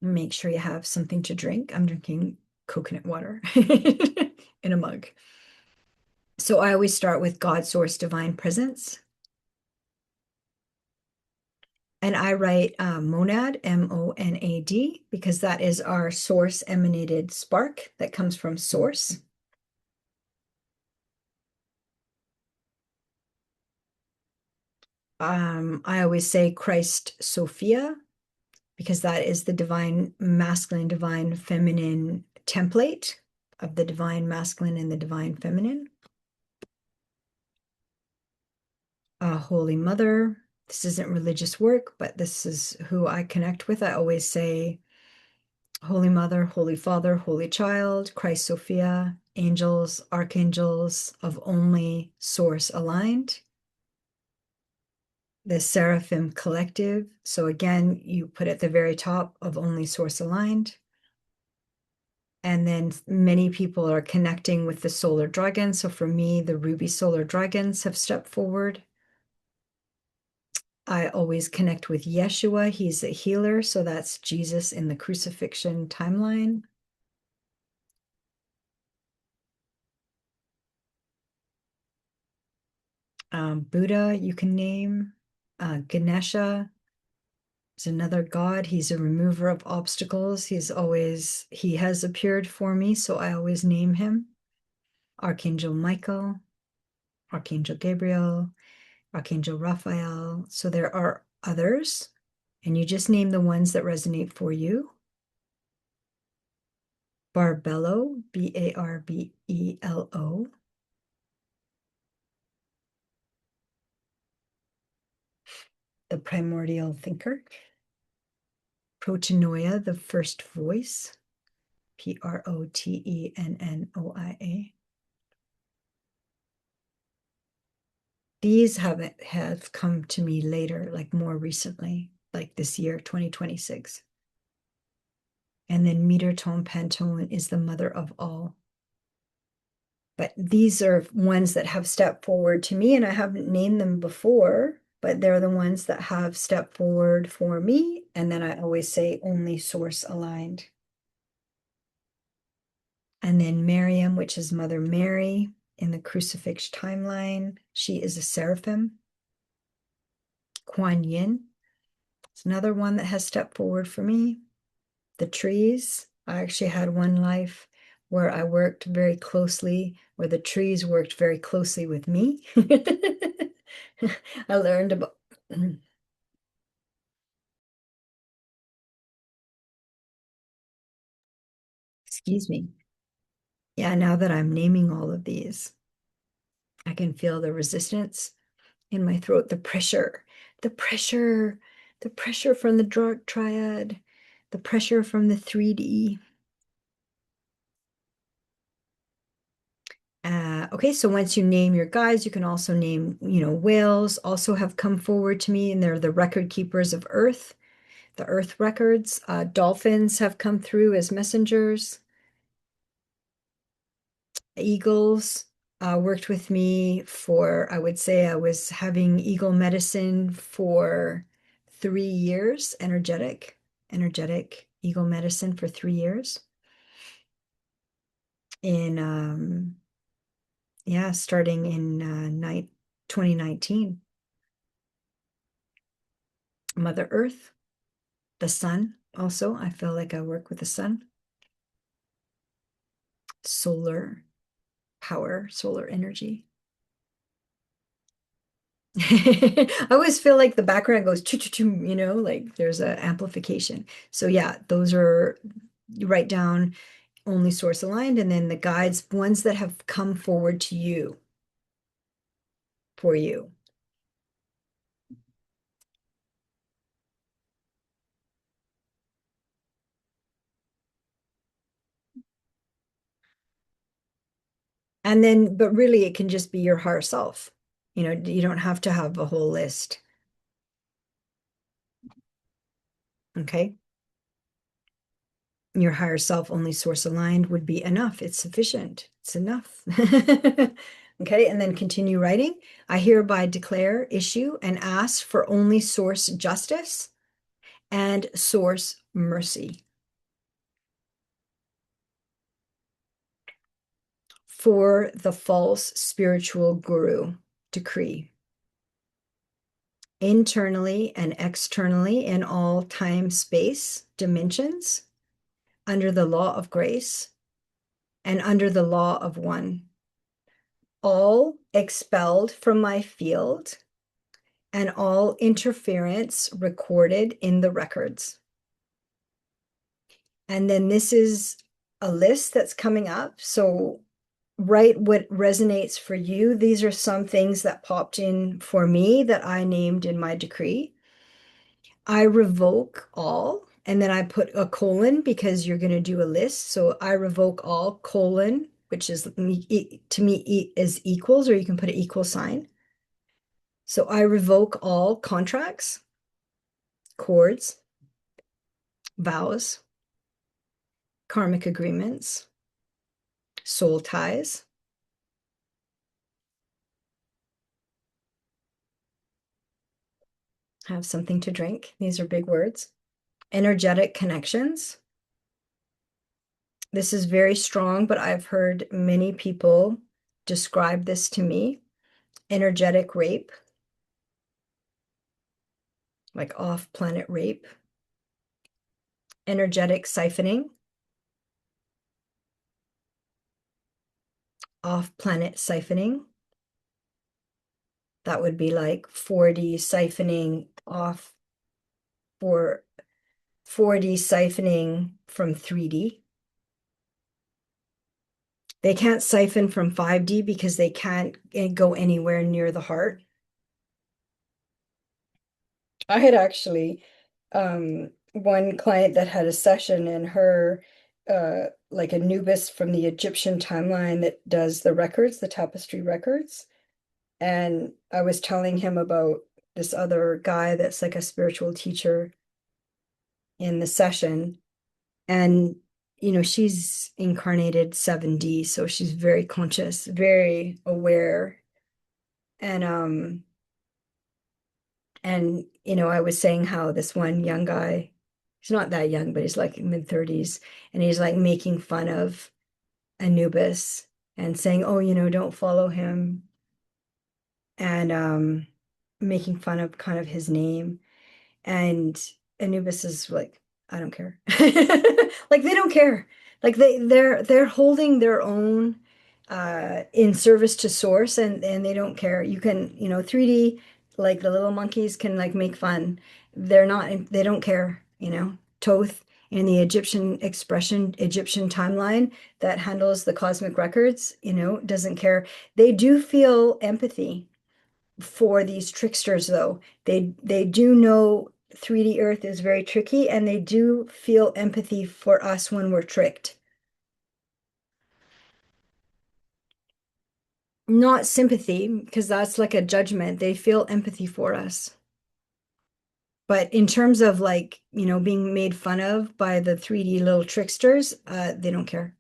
Make sure you have something to drink. I'm drinking coconut water in a mug. So I always start with God, source, divine presence. And I write monad, M-O-N-A-D, because that is our source emanated spark that comes from source. I always say Christ Sophia, because that is the divine masculine, divine feminine template of the divine masculine and the divine feminine. Holy Mother. This isn't religious work, but this is who I connect with. I always say Holy Mother, Holy Father, Holy Child, Christ Sophia, angels, archangels of only source aligned. The Seraphim Collective. So again, you put at the very top of only source aligned. And then many people are connecting with the solar dragon. So for me, the ruby solar dragons have stepped forward. I always connect with Yeshua. He's a healer. So that's Jesus in the crucifixion timeline. Buddha, you can name. Ganesha is another god. He's a remover of obstacles. He has appeared for me, so I always name him. Archangel Michael, Archangel Gabriel, Archangel Raphael. So there are others, and you just name the ones that resonate for you. Barbello, Barbelo. The primordial thinker. Protenoia, the first voice. Protennoia. These have come to me later, like more recently, like this year, 2026. And then meter tone pantone is the mother of all. But these are ones that have stepped forward to me, and I haven't named them before, but they're the ones that have stepped forward for me. And then I always say only source aligned. And then Miriam, which is Mother Mary in the crucifix timeline. She is a seraphim. Kuan Yin. It's another one that has stepped forward for me. The trees. I actually had one life where I worked very closely, where the trees worked very closely with me. I learned about, excuse me. Yeah, now that I'm naming all of these, I can feel the resistance in my throat, the pressure, the pressure from the dark triad, the pressure from the 3D. Okay, so once you name your guides, you can also name, whales also have come forward to me, and they're the record keepers of Earth, the Earth records. Dolphins have come through as messengers. Eagles worked with me for, I would say I was having eagle medicine for 3 years, energetic eagle medicine for 3 years. Starting in 2019. Mother Earth, the sun, also, I feel like I work with the sun. Solar power, solar energy. I always feel like the background goes choo choo choo, like there's an amplification. So yeah, those are, you write down only source aligned, and then the guides, ones that have come forward to you for you. And then, but really it can just be your higher self. You don't have to have a whole list. Okay. Your higher self, only source aligned, would be enough. It's sufficient. It's enough. Okay, and then continue writing. I hereby declare, issue, and ask for only source justice and source mercy. For the false spiritual guru decree. Internally and externally in all time, space, dimensions, under the law of grace and under the law of one. All expelled from my field and all interference recorded in the records. And then this is a list that's coming up. So write what resonates for you. These are some things that popped in for me that I named in my decree. I revoke all, and then I put a colon because you're going to do a list. So I revoke all colon, which is to me is equals, or you can put an equal sign. So I revoke all contracts, cords, vows, karmic agreements, soul ties, have something to drink. These are big words. Energetic connections. This is very strong, but I've heard many people describe this to me energetic rape, like off-planet rape, energetic siphoning, off-planet siphoning. That would be like 4D siphoning off for 4D siphoning from 3D. They can't siphon from 5D because they can't go anywhere near the heart. I had actually one client that had a session and her like Anubis from the Egyptian timeline that does the records, the tapestry records. And I was telling him about this other guy that's like a spiritual teacher in the session. And, she's incarnated 7D, so she's very conscious, very aware. And I was saying how this one young guy, he's not that young, but he's like mid-30s, and he's like making fun of Anubis and saying, oh, don't follow him, and making fun of kind of his name. And Anubis is like, I don't care. Like they don't care. Like they're holding their own in service to source, and they don't care. You can, 3D, like the little monkeys can like make fun. They don't care, Toth in the Egyptian timeline that handles the cosmic records, doesn't care. They do feel empathy for these tricksters, though. They do know 3D Earth is very tricky, and they do feel empathy for us when we're tricked. Not sympathy, because that's like a judgment. They feel empathy for us. But in terms of like, being made fun of by the 3D little tricksters, they don't care.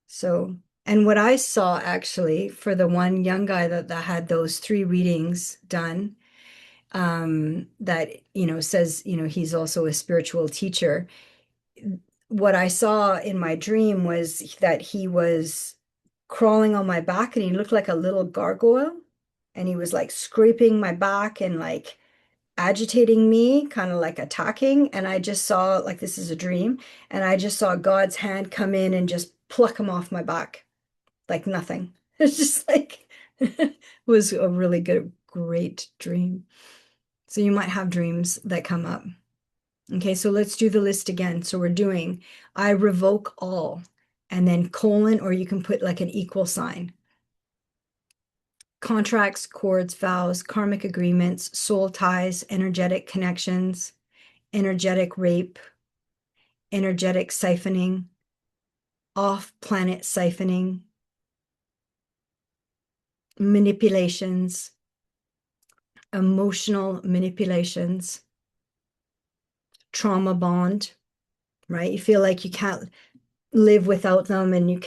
So, and what I saw actually for the one young guy that had those 3 readings done, that says he's also a spiritual teacher. What I saw in my dream was that he was crawling on my back and he looked like a little gargoyle, and he was like scraping my back and like agitating me, kind of like attacking. And I just saw, like, this is a dream, and I just saw God's hand come in and just pluck him off my back like nothing. It's just like it was a really great dream. So you might have dreams that come up. Okay, so let's do the list again. So we're doing I revoke all, and then colon, or you can put like an equal sign. Contracts, cords, vows, karmic agreements, soul ties, energetic connections, energetic rape, energetic siphoning, off-planet siphoning, manipulations, emotional manipulations, trauma bond, right? You feel like you can't live without them, and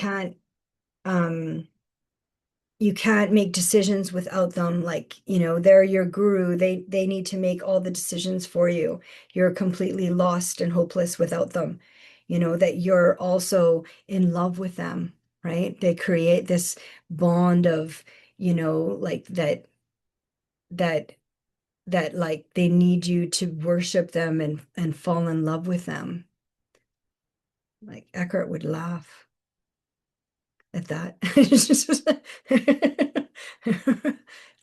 um you can't make decisions without them. Like, they're your guru. They need to make all the decisions for you. You're completely lost and hopeless without them. That you're also in love with them, right? They create this bond of, like that that like they need you to worship them and fall in love with them. Like Eckhart would laugh at that.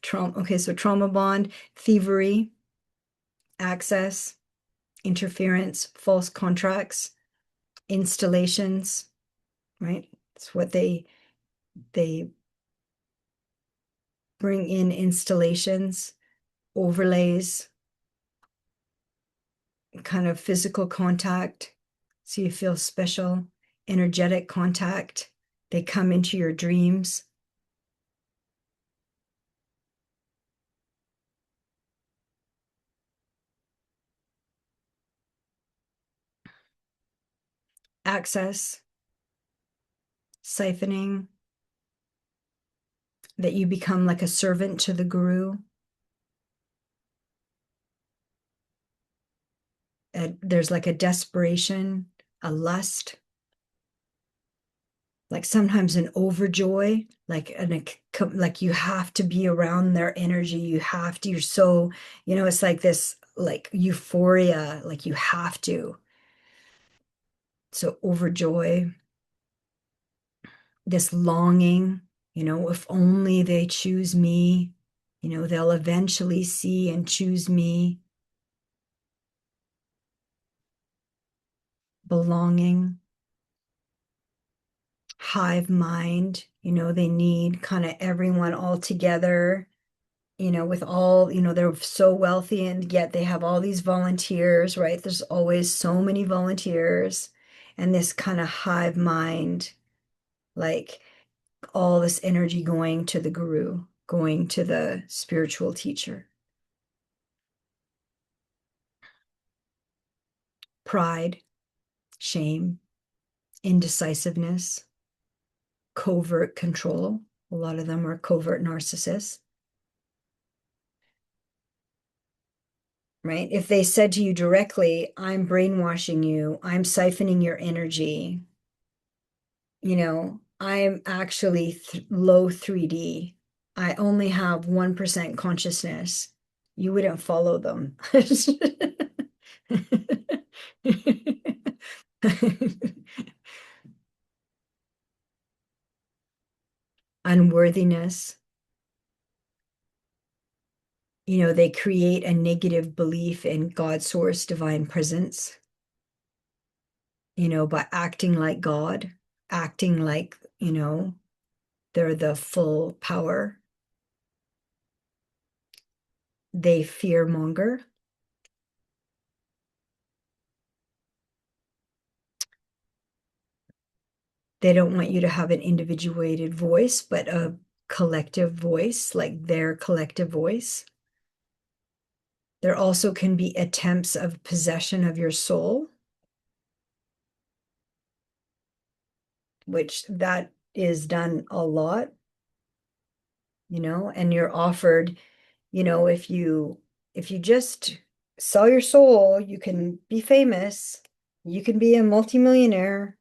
Trauma. Okay, so trauma bond, thievery, access, interference, false contracts, installations, right? It's what they bring in, installations, overlays, kind of physical contact. So you feel special, energetic contact. They come into your dreams. Access, siphoning, that you become like a servant to the guru. There's like a desperation, a lust, like sometimes an overjoy, like you have to be around their energy. You have to, you're so, it's like this like euphoria, like you have to. So overjoy, this longing, if only they choose me, they'll eventually see and choose me. Belonging, hive mind, they need kind of everyone all together, with all, they're so wealthy and yet they have all these volunteers, right? There's always so many volunteers and this kind of hive mind, like all this energy going to the guru, going to the spiritual teacher. Pride, shame, indecisiveness, covert control. A lot of them are covert narcissists, right? If they said to you directly, I'm brainwashing you, I'm siphoning your energy, I'm actually low 3D. I only have 1% consciousness. You wouldn't follow them. Unworthiness. They create a negative belief in God, source, divine presence, by acting like God, acting like, they're the full power. They fear monger. They don't want you to have an individuated voice, but a collective voice, like their collective voice. There also can be attempts of possession of your soul, which that is done a lot, and you're offered, if you just sell your soul, you can be famous, you can be a multimillionaire.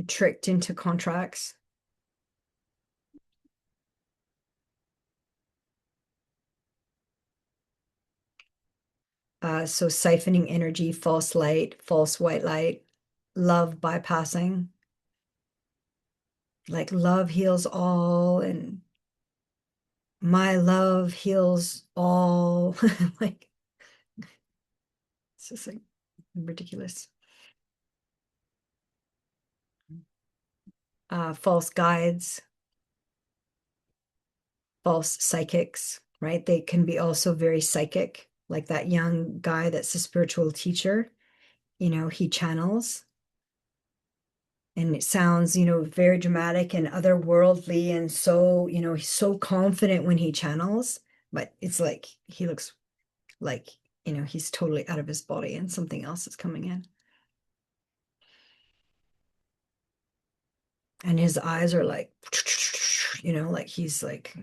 Tricked into contracts. So siphoning energy, false light, false white light, love bypassing, like love heals all and my love heals all. Like it's just like ridiculous. False guides, false psychics, right? They can be also very psychic, like that young guy that's a spiritual teacher, he channels and it sounds, very dramatic and otherworldly and so, he's so confident when he channels, but it's like he looks like, he's totally out of his body and something else is coming in. And his eyes are like, like he's like,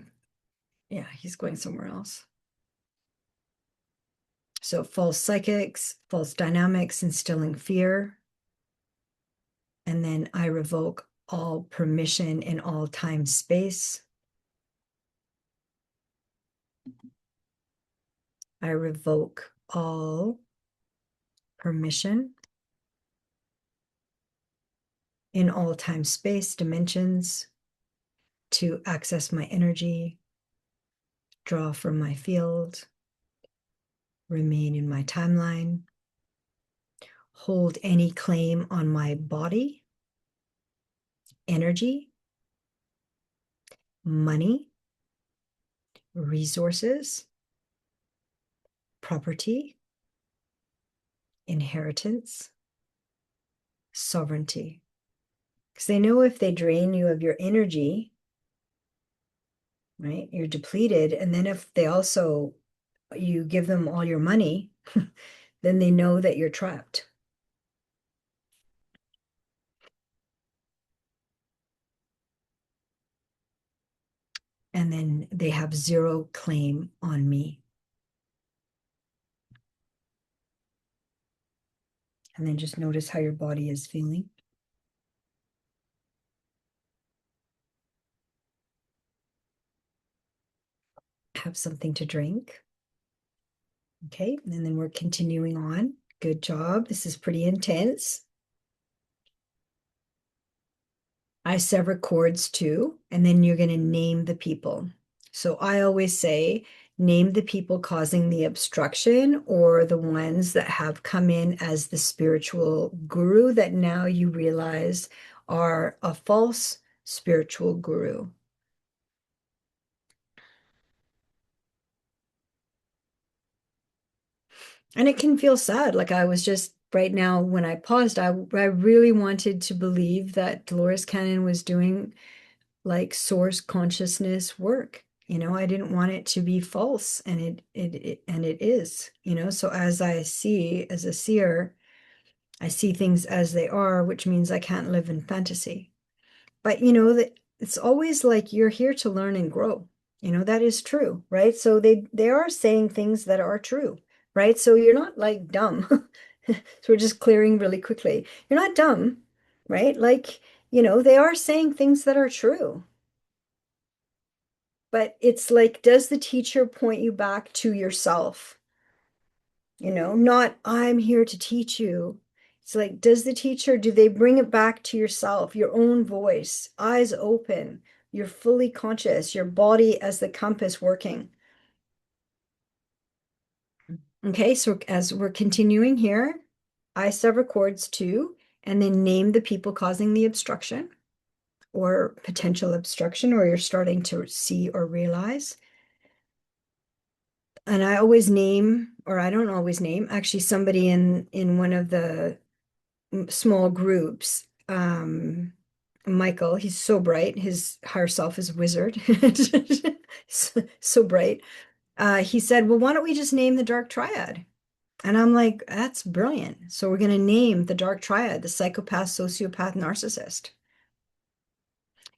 yeah, he's going somewhere else. So false psychics, false dynamics, instilling fear. And then I revoke all permission in all time, space. I revoke all permission in all time, space, dimensions to access my energy, draw from my field, remain in my timeline, hold any claim on my body, energy, money, resources, property, inheritance, sovereignty. Because they know if they drain you of your energy, right, you're depleted. And then if they also, you give them all your money, then they know that you're trapped. And then they have zero claim on me. And then just notice how your body is feeling. Have something to drink. Okay, and then we're continuing on. Good job. This is pretty intense. I sever cords too, and then you're going to name the people. So I always say, name the people causing the obstruction or the ones that have come in as the spiritual guru that now you realize are a false spiritual guru. And it can feel sad. Like I was just right now when I paused, I really wanted to believe that Dolores Cannon was doing like source consciousness work. I didn't want it to be false, and it is. So as I see as a seer, I see things as they are, which means I can't live in fantasy. But that it's always like you're here to learn and grow. That is true, right? So they are saying things that are true, right? So you're not like dumb. So we're just clearing really quickly. You're not dumb, right? Like, they are saying things that are true. But it's like, does the teacher point you back to yourself? Not I'm here to teach you. It's like, does the teacher, do they bring it back to yourself, your own voice, eyes open, you're fully conscious, your body as the compass working? Okay, so as we're continuing here, I sever cords too, and then name the people causing the obstruction or potential obstruction, or you're starting to see or realize. And I always name, or I don't always name, actually somebody in one of the small groups. Michael, he's so bright. His higher self is a wizard. So bright. He said, well, why don't we just name the dark triad? And I'm like, that's brilliant. So we're going to name the dark triad, the psychopath, sociopath, narcissist.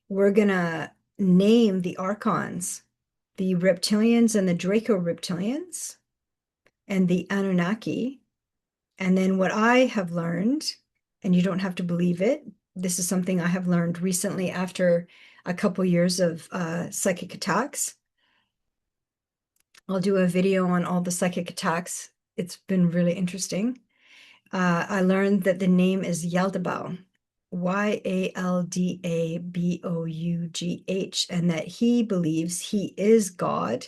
We're going to name the archons, the reptilians and the Draco reptilians and the Anunnaki. And then what I have learned, and you don't have to believe it, this is something I have learned recently after a couple years of psychic attacks. I'll do a video on all the psychic attacks. It's been really interesting. I learned that the name is Yaldabaoth, Yaldaboughh, and that he believes he is God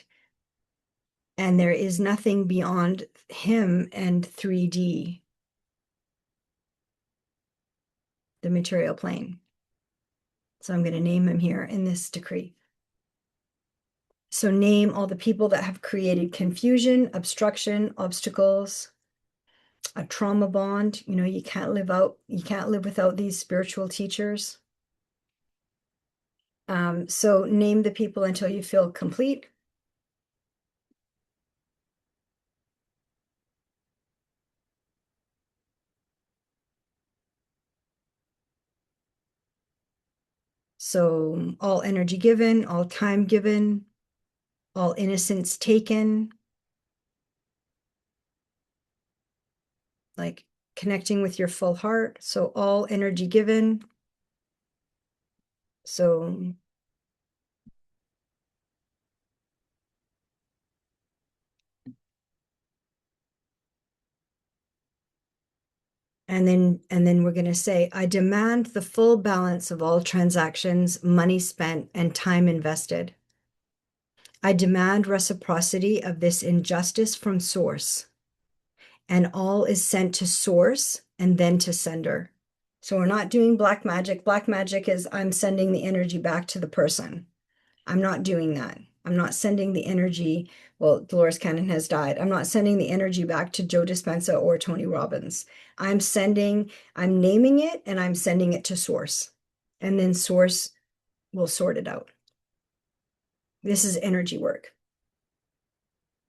and there is nothing beyond him and 3D, the material plane. So I'm going to name him here in this decree. So name all the people that have created confusion, obstruction, obstacles, a trauma bond. You can't live without these spiritual teachers. So name the people until you feel complete. So all energy given, all time given, all innocence taken, like connecting with your full heart. So all energy given. So and then we're going to say, I demand the full balance of all transactions, money spent, and time invested. I demand reciprocity of this injustice from source, and all is sent to source and then to sender. So we're not doing black magic. Black magic is I'm sending the energy back to the person. I'm not doing that. I'm not sending the energy. Well, Dolores Cannon has died. I'm not sending the energy back to Joe Dispenza or Tony Robbins. I'm naming it and I'm sending it to source. And then source will sort it out. This is energy work.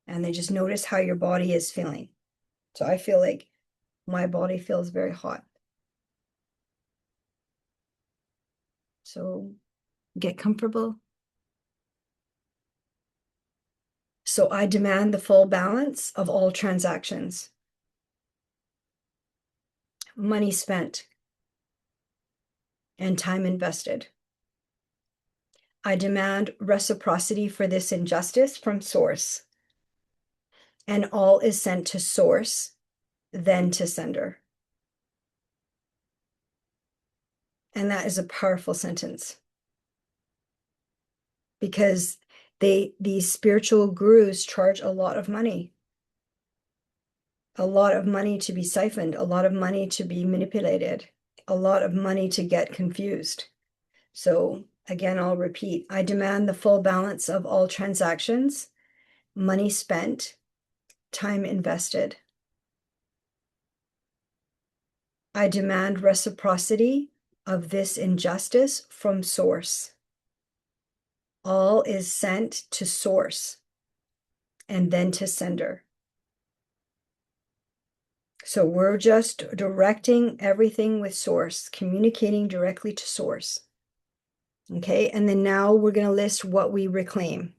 And then just notice how your body is feeling. So I feel like my body feels very hot. So get comfortable. So I demand the full balance of all transactions. money spent, and time invested. I demand reciprocity for this injustice from source, and all is sent to source, then to sender. And that is a powerful sentence, because these spiritual gurus charge a lot of money to be siphoned, a lot of money to be manipulated, a lot of money to get confused. So again, I'll repeat, I demand the full balance of all transactions, money spent, time invested. I demand reciprocity of this injustice from source. All is sent to source and then to sender. So we're just directing everything with source, communicating directly to source. Okay, and then now we're going to list what we reclaim.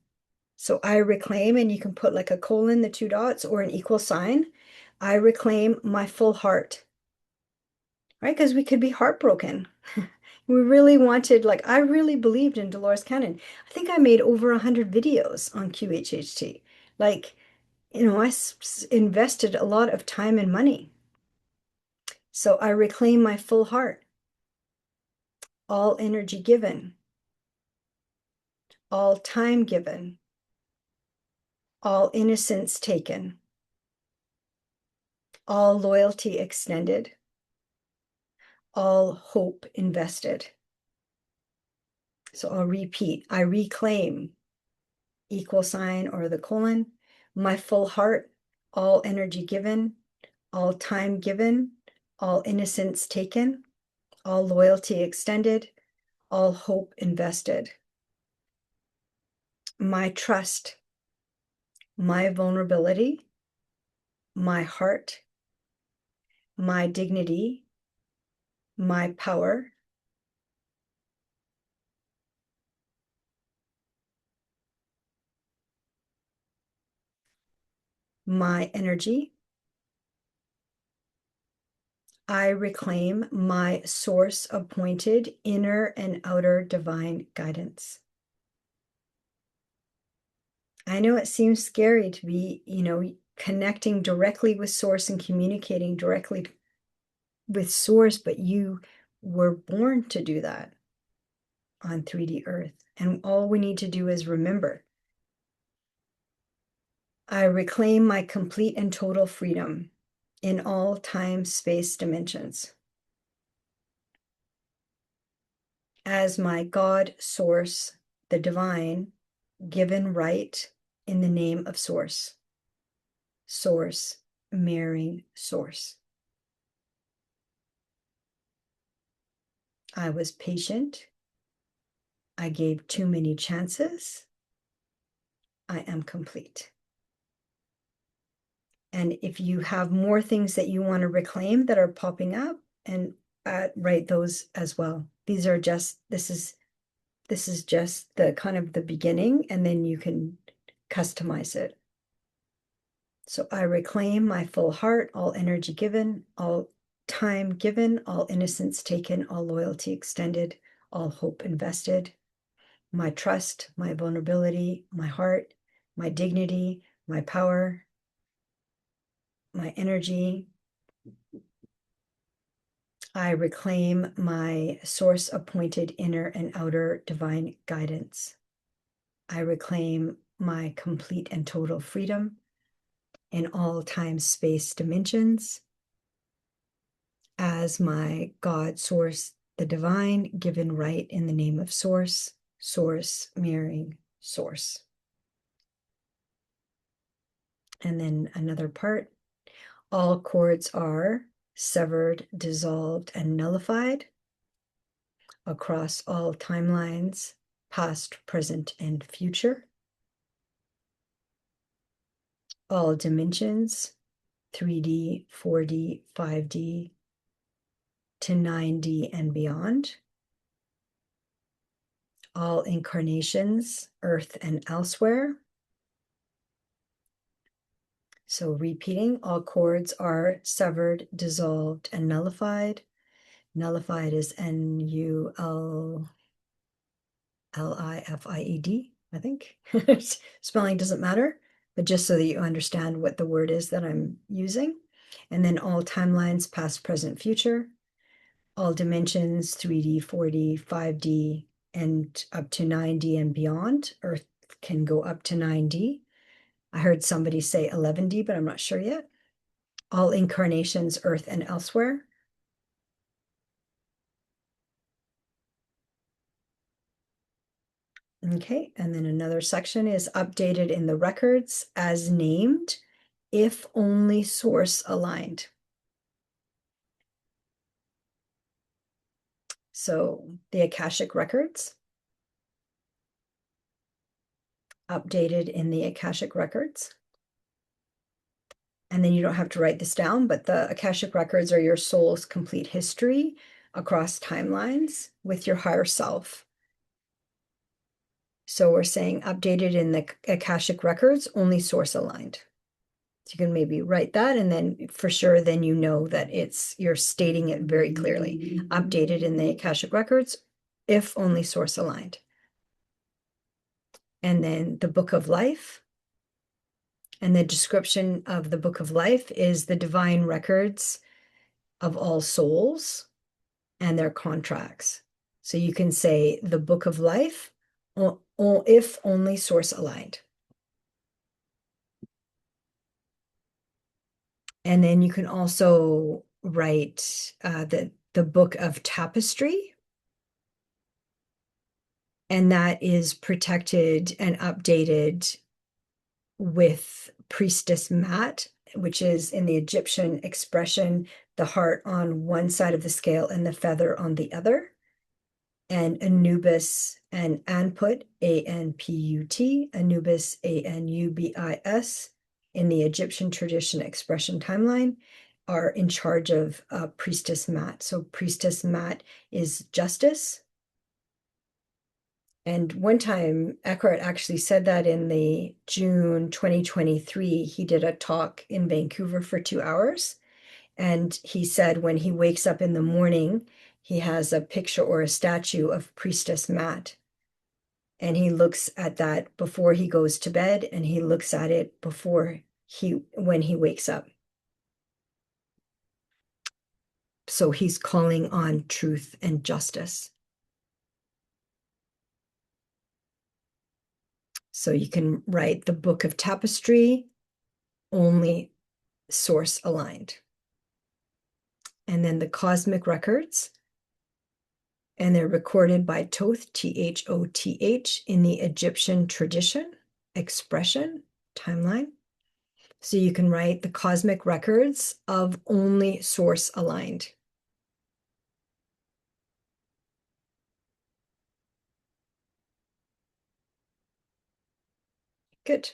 So I reclaim, and you can put like a colon, the 2 dots, or an equal sign. I reclaim my full heart, right? Because we could be heartbroken. We really wanted, like, I really believed in Dolores Cannon. I think I made over 100 videos on QHHT. Like, you know, I invested a lot of time and money. So I reclaim my full heart, all energy given, all time given, all innocence taken, all loyalty extended, all hope invested. So I'll repeat, I reclaim, equal sign or the colon, my full heart, all energy given, all time given, all innocence taken, all loyalty extended, all hope invested. My trust, my vulnerability, my heart, my dignity, my power, my energy. I reclaim my source appointed inner and outer divine guidance. I know it seems scary to be, you know, connecting directly with source and communicating directly with source, but you were born to do that on 3D Earth. And all we need to do is remember. I reclaim my complete and total freedom in all time, space, dimensions. As my God source, the divine, given right in the name of source. Source, mirroring source. I was patient. I gave too many chances. I am complete. And if you have more things that you want to reclaim that are popping up, and write those as well. These are just, this is just the kind of the beginning, and then you can customize it. So I reclaim my full heart, all energy given, all time given, all innocence taken, all loyalty extended, all hope invested, my trust, my vulnerability, my heart, my dignity, my power, my energy. I reclaim my source appointed inner and outer divine guidance. I reclaim my complete and total freedom in all time, space, dimensions as my God source, the divine, given right in the name of source, source, mirroring source. And then another part, all cords are severed, dissolved, and nullified across all timelines, past, present, and future. All dimensions, 3D, 4D, 5D, to 9D and beyond. All incarnations, Earth and elsewhere. So repeating, all cords are severed, dissolved, and nullified. Nullified is N-U-L-L-I-F-I-E-D, I think. Spelling doesn't matter, but just so that you understand what the word is that I'm using. And then all timelines, past, present, future. All dimensions, 3D, 4D, 5D, and up to 9D and beyond. Earth can go up to 9D. I heard somebody say 11D, but I'm not sure yet. All incarnations, Earth and elsewhere. Okay, and then another section is updated in the records as named, if only source aligned. So the Akashic records, updated in the Akashic records. And then you don't have to write this down, but the Akashic records are your soul's complete history across timelines with your higher self. So we're saying updated in the Akashic records, only source aligned. So you can maybe write that, and then for sure, then you know that you're stating it very clearly. Updated in the Akashic records, if only source aligned. And then the Book of Life. And the description of the Book of Life is the divine records of all souls and their contracts. So you can say the Book of Life, if only source aligned. And then you can also write the Book of Tapestry. And that is protected and updated with Priestess Mat, which is in the Egyptian expression, the heart on one side of the scale and the feather on the other. And Anubis and Anput, A-N-P-U-T, Anubis, A-N-U-B-I-S, in the Egyptian tradition expression timeline, are in charge of Priestess Mat. So Priestess Mat is justice. And one time, Eckhart actually said that in the June 2023, he did a talk in Vancouver for 2 hours. And he said when he wakes up in the morning, he has a picture or a statue of Priestess Mat. And he looks at that before he goes to bed, and he looks at it when he wakes up. So he's calling on truth and justice. So you can write the Book of Tapestry, only source aligned. And then the cosmic records, and they're recorded by Thoth, T-H-O-T-H, in the Egyptian tradition, expression, timeline. So you can write the cosmic records of only source aligned. Good.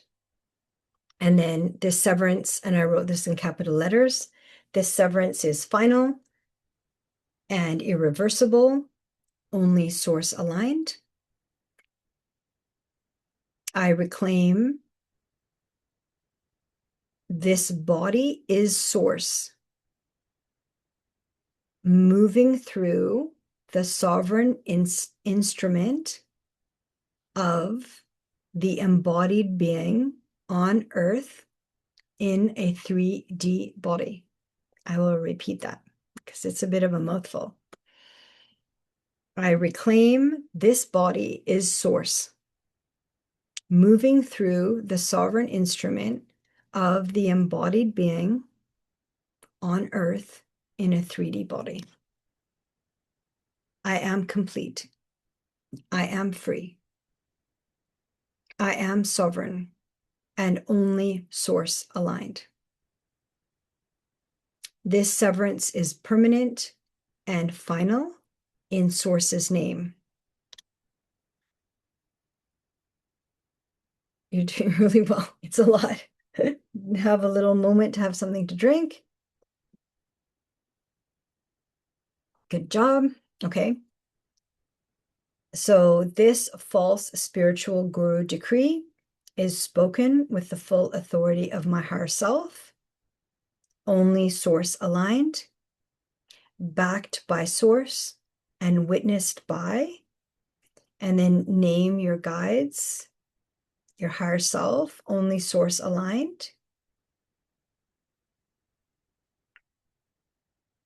And then this severance, and I wrote this in capital letters, this severance is final and irreversible, only source aligned. I reclaim this body is source, moving through the sovereign instrument of the embodied being on earth in a 3D body. I will repeat that because it's a bit of a mouthful. I reclaim this body is source, moving through the sovereign instrument of the embodied being on earth in a 3D body. I am complete. I am free. I am sovereign and only source aligned. This severance is permanent and final in source's name. You're doing really well. It's a lot. Have a little moment to have something to drink. Good job. Okay. So this false spiritual guru decree is spoken with the full authority of my higher self, only source aligned, backed by source, and witnessed by, and then name your guides, your higher self, only source aligned.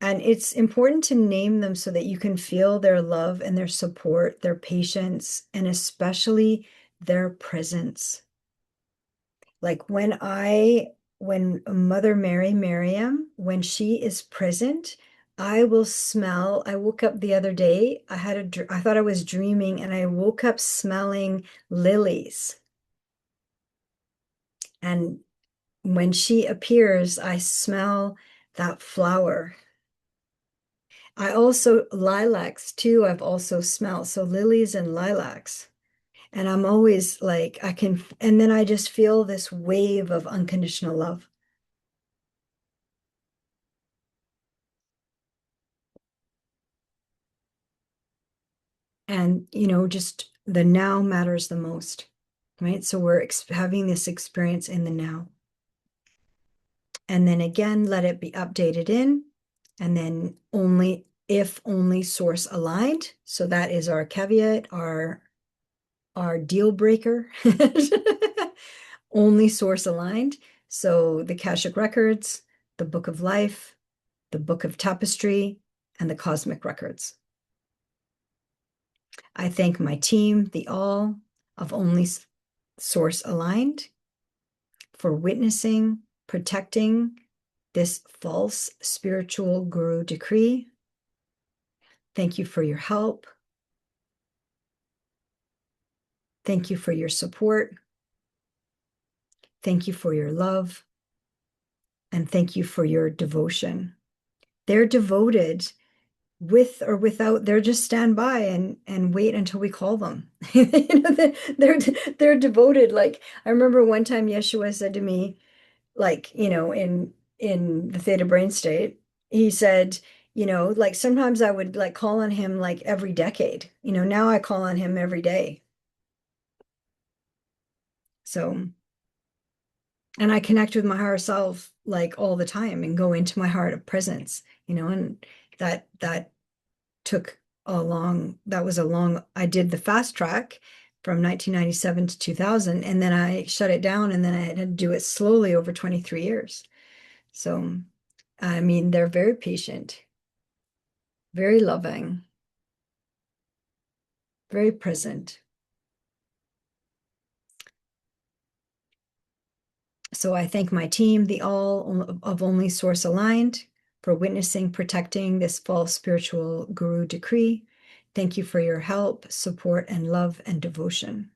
And it's important to name them so that you can feel their love and their support, their patience, and especially their presence. Like when Mother Mary, Miriam, when she is present, I will smell. I woke up the other day, I thought I was dreaming, and I woke up smelling lilies. And when she appears, I smell that flower. I also, lilacs too, I've also smelled. So lilies and lilacs. And I'm always like, and then I just feel this wave of unconditional love. And, just the now matters the most, right? So we're having this experience in the now. And then again, let it be updated in, and then only if only source aligned. So that is our caveat, our deal breaker. Only source aligned. So the Akashic Records, the Book of Life, the Book of Tapestry, and the Cosmic Records. I thank my team, the all of only source aligned, for witnessing, protecting this false spiritual guru decree. Thank you for your help. Thank you for your support. Thank you for your love. And thank you for your devotion. They're devoted with or without, they're just stand by and wait until we call them. They're devoted. Like I remember one time Yeshua said to me, like, in the theta brain state, he said, like sometimes I would like call on him like every decade. Now I call on him every day. So, and I connect with my higher self like all the time and go into my heart of presence, and that took I did the fast track from 1997 to 2000, and then I shut it down, and then I had to do it slowly over 23 years. So, I mean, they're very patient, very loving, very present. So I thank my team, the all of Only Source Aligned, for witnessing, protecting this false spiritual guru decree. Thank you for your help, support, and love and devotion.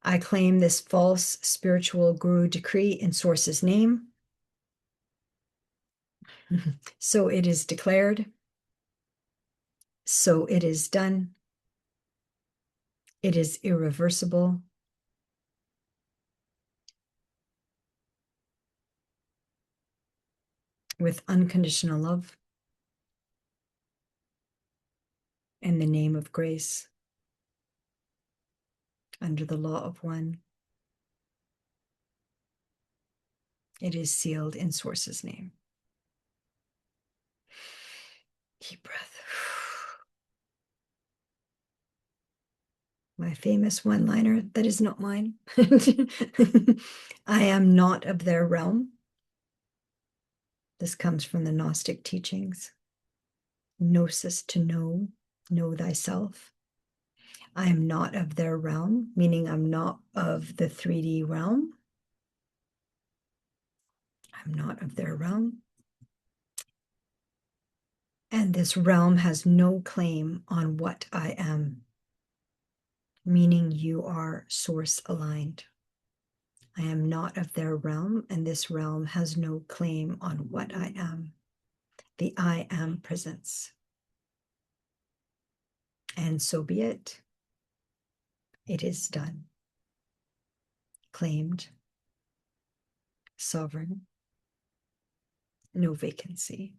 I claim this false spiritual guru decree in Source's name. So it is declared. So it is done. It is irreversible. With unconditional love. In the name of grace. Under the law of one. It is sealed in Source's name. Deep breath. My famous one-liner that is not mine. I am not of their realm. This comes from the Gnostic teachings. Gnosis, to know thyself. I am not of their realm, meaning I'm not of the 3D realm. I'm not of their realm. And this realm has no claim on what I am, meaning you are source aligned. I am not of their realm, and this realm has no claim on what I am. The I am presence. And so be it. It is done. Claimed. Sovereign. No vacancy.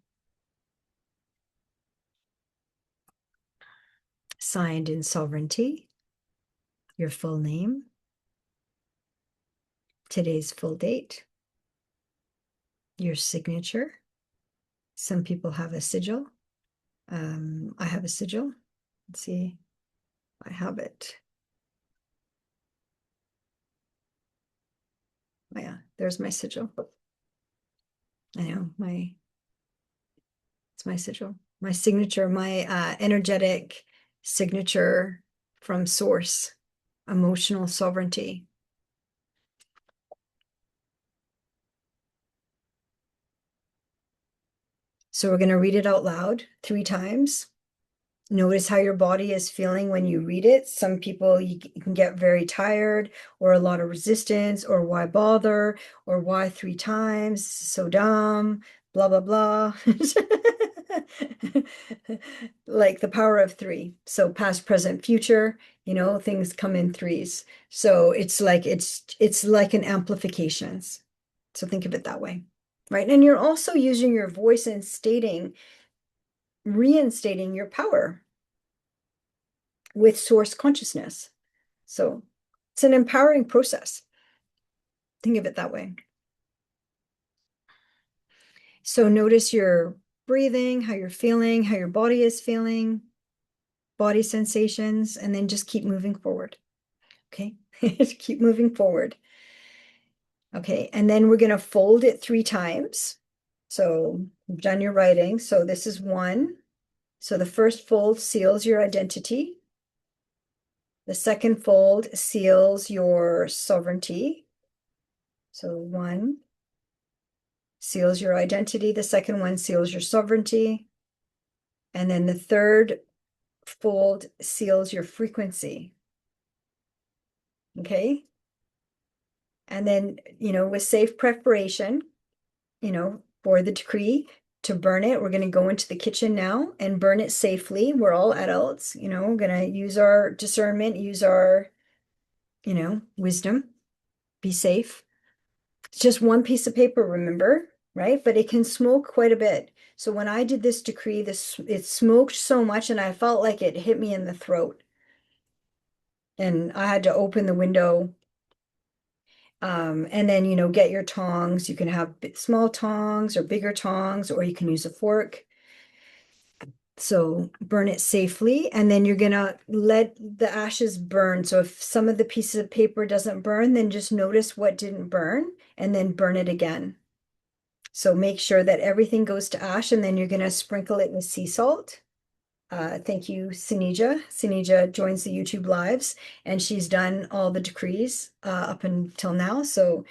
Signed in sovereignty. Your full name. today's full date, your signature. Some people have a sigil. I have a sigil. Let's see. I have it. Oh, yeah, there's my sigil. I know it's my sigil, my signature, my energetic signature from source, emotional sovereignty. So we're going to read it out loud 3 times. Notice how your body is feeling when you read it. Some people, you can get very tired or a lot of resistance, or why bother, or why 3 times, so dumb, blah, blah, blah. Like the power of 3. So past, present, future, things come in threes. So it's like an amplifications. So think of it that way. Right. And you're also using your voice and reinstating your power with source consciousness. So it's an empowering process. Think of it that way. So notice your breathing, how you're feeling, how your body is feeling, body sensations, and then just keep moving forward. Okay, keep moving forward. Okay, and then we're going to fold it 3 times. So you've done your writing. So this is 1. So the first fold seals your identity. The second fold seals your sovereignty. So 1 seals your identity. The second one seals your sovereignty. And then the third fold seals your frequency. Okay. And then, with safe preparation, for the decree to burn it, we're going to go into the kitchen now and burn it safely. We're all adults, we're going to use our discernment, use our, wisdom, be safe. It's just 1 piece of paper, remember, right? But it can smoke quite a bit. So when I did this decree, it smoked so much and I felt like it hit me in the throat. And I had to open the window. And then, get your tongs. You can have small tongs or bigger tongs, or you can use a fork. So burn it safely, and then you're gonna let the ashes burn. So if some of the pieces of paper doesn't burn, then just notice what didn't burn and then burn it again. So make sure that everything goes to ash, and then you're gonna sprinkle it with sea salt. Thank you, Sinija. Sinija joins the YouTube lives, and she's done all the decrees up until now. So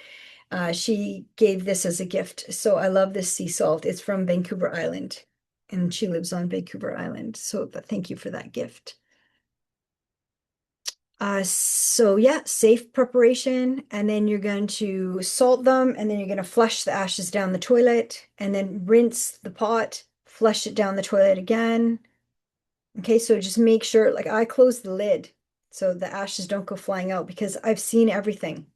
she gave this as a gift. So I love this sea salt. It's from Vancouver Island, and she lives on Vancouver Island. So thank you for that gift. So yeah, safe preparation, and then you're going to salt them, and then you're going to flush the ashes down the toilet, and then rinse the pot, flush it down the toilet again. Okay, so just make sure, like I close the lid so the ashes don't go flying out, because I've seen everything.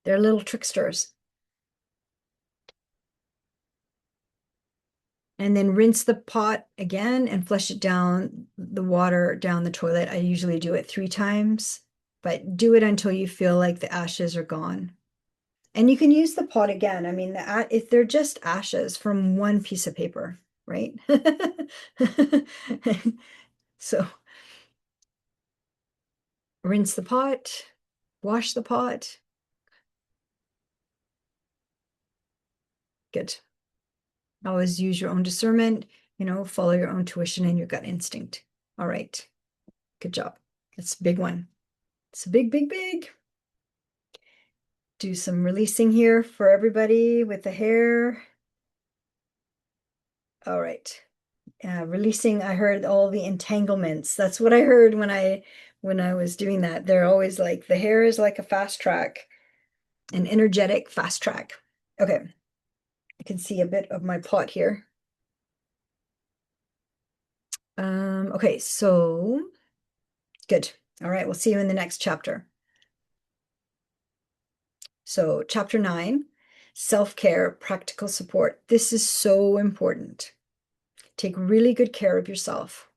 They're little tricksters. And then rinse the pot again and flush it down the water down the toilet. I usually do it 3 times, but do it until you feel like the ashes are gone. And you can use the pot again. I mean, if they're just ashes from 1 piece of paper, right? So rinse the pot, wash the pot. Good. Always use your own discernment, follow your own tuition and your gut instinct. All right. Good job. It's a big one. It's a big, big, big. Do some releasing here for everybody with the hair. All right. Releasing, I heard all the entanglements. That's what I heard when I was doing that. They're always like, the hair is like a fast track, an energetic fast track. Okay. I can see a bit of my pot here. Okay, so good. All right, we'll see you in the next chapter. So chapter 9, self-care, practical support. This is so important. Take really good care of yourself.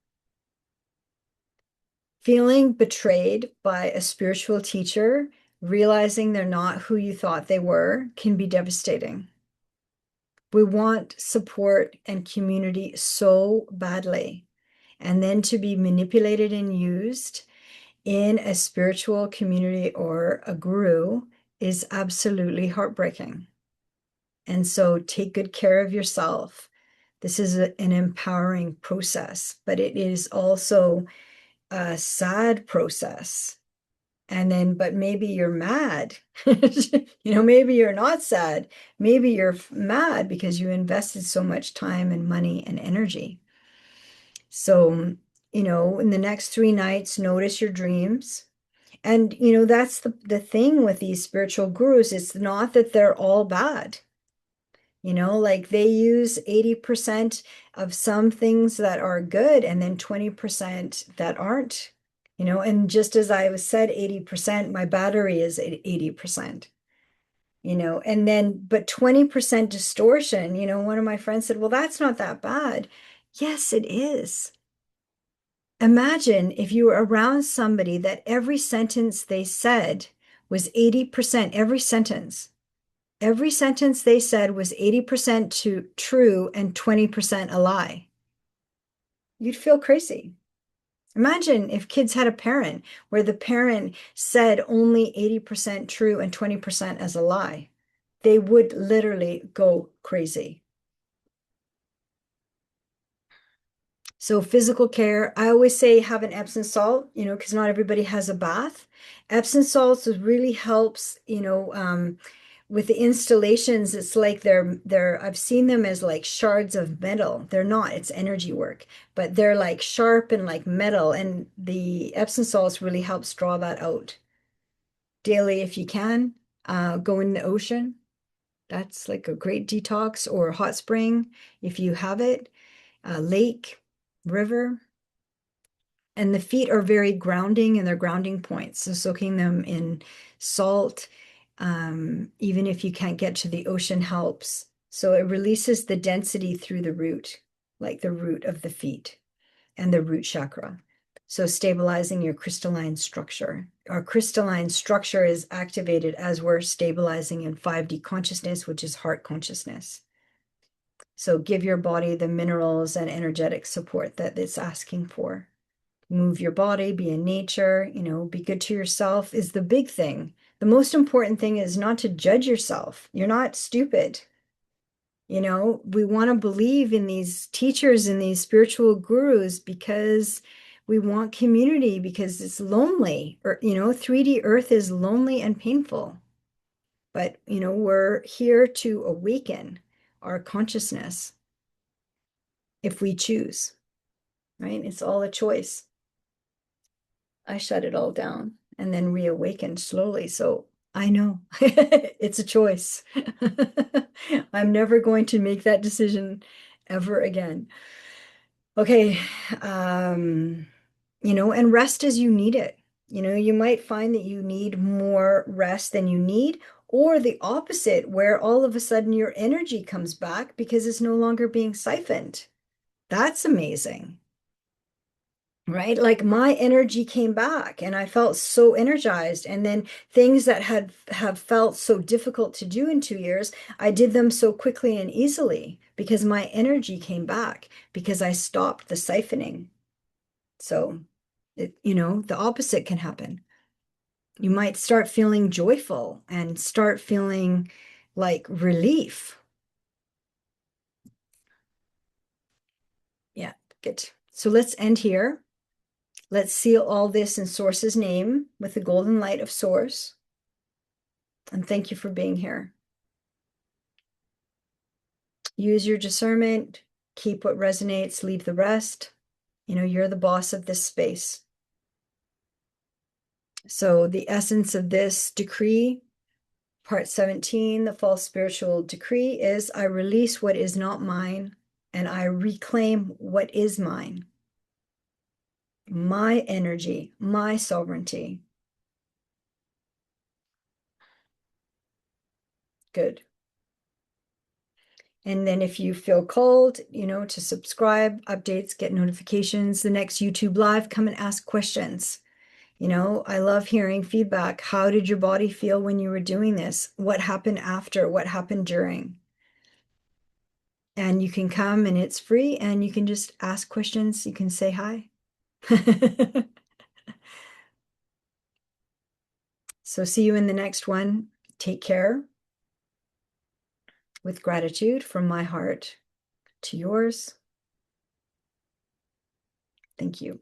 Feeling betrayed by a spiritual teacher realizing they're not who you thought they were can be devastating. We want support and community so badly. And then to be manipulated and used in a spiritual community or a guru is absolutely heartbreaking. And so take good care of yourself. This is an empowering process, but it is also a sad process. And then, but maybe you're mad. Maybe you're not sad. Maybe you're mad because you invested so much time and money and energy. So, in the next 3 nights, notice your dreams. And, that's the thing with these spiritual gurus. It's not that they're all bad. Like they use 80% of some things that are good and then 20% that aren't, and just as I was said, 80%, my battery is at 80%, and then, but 20% distortion, one of my friends said, well, that's not that bad. Yes, it is. Imagine if you were around somebody that every sentence they said was 80%, every sentence. Every sentence they said was 80% true and 20% a lie. You'd feel crazy. Imagine if kids had a parent where the parent said only 80% true and 20% as a lie. They would literally go crazy. So physical care, I always say have an Epsom salt, because not everybody has a bath. Epsom salts really helps, with the installations, it's like I've seen them as like shards of metal. They're not, it's energy work, but they're like sharp and like metal. And the Epsom salts really helps draw that out daily if you can. Go in the ocean. That's like a great detox, or a hot spring if you have it, lake, river. And the feet are very grounding, and they're grounding points. So soaking them in salt, even if you can't get to the ocean, helps. So it releases the density through the root, like the root of the feet and the root chakra. So stabilizing your crystalline structure. Our crystalline structure is activated as we're stabilizing in 5D consciousness, which is heart consciousness. So give your body the minerals and energetic support that it's asking for. Move your body, be in nature, be good to yourself is the big thing. The most important thing is not to judge yourself. You're not stupid. We want to believe in these teachers and these spiritual gurus because we want community, because it's lonely. Or, 3D Earth is lonely and painful. But, we're here to awaken our consciousness if we choose, right? It's all a choice. I shut it all down and then reawakened slowly. So I know it's a choice. I'm never going to make that decision ever again. Okay. And rest as you need it. You might find that you need more rest than you need, or the opposite, where all of a sudden your energy comes back because it's no longer being siphoned. That's amazing. Right? Like my energy came back and I felt so energized. And then things that have felt so difficult to do in 2 years, I did them so quickly and easily because my energy came back because I stopped the siphoning. So, the opposite can happen. You might start feeling joyful and start feeling like relief. Yeah, good. So let's end here. Let's seal all this in Source's name with the golden light of Source. And thank you for being here. Use your discernment, keep what resonates, leave the rest. You're the boss of this space. So the essence of this decree, part 17, the false spiritual decree, is I release what is not mine and I reclaim what is mine. My energy, my sovereignty. Good. And then if you feel called, to subscribe, updates, get notifications, the next YouTube live, come and ask questions. You know, I love hearing feedback. How did your body feel when you were doing this? What happened after? What happened during? And you can come and it's free and you can just ask questions. You can say hi. So see you in the next one. Take care. With gratitude from my heart to yours. Thank you.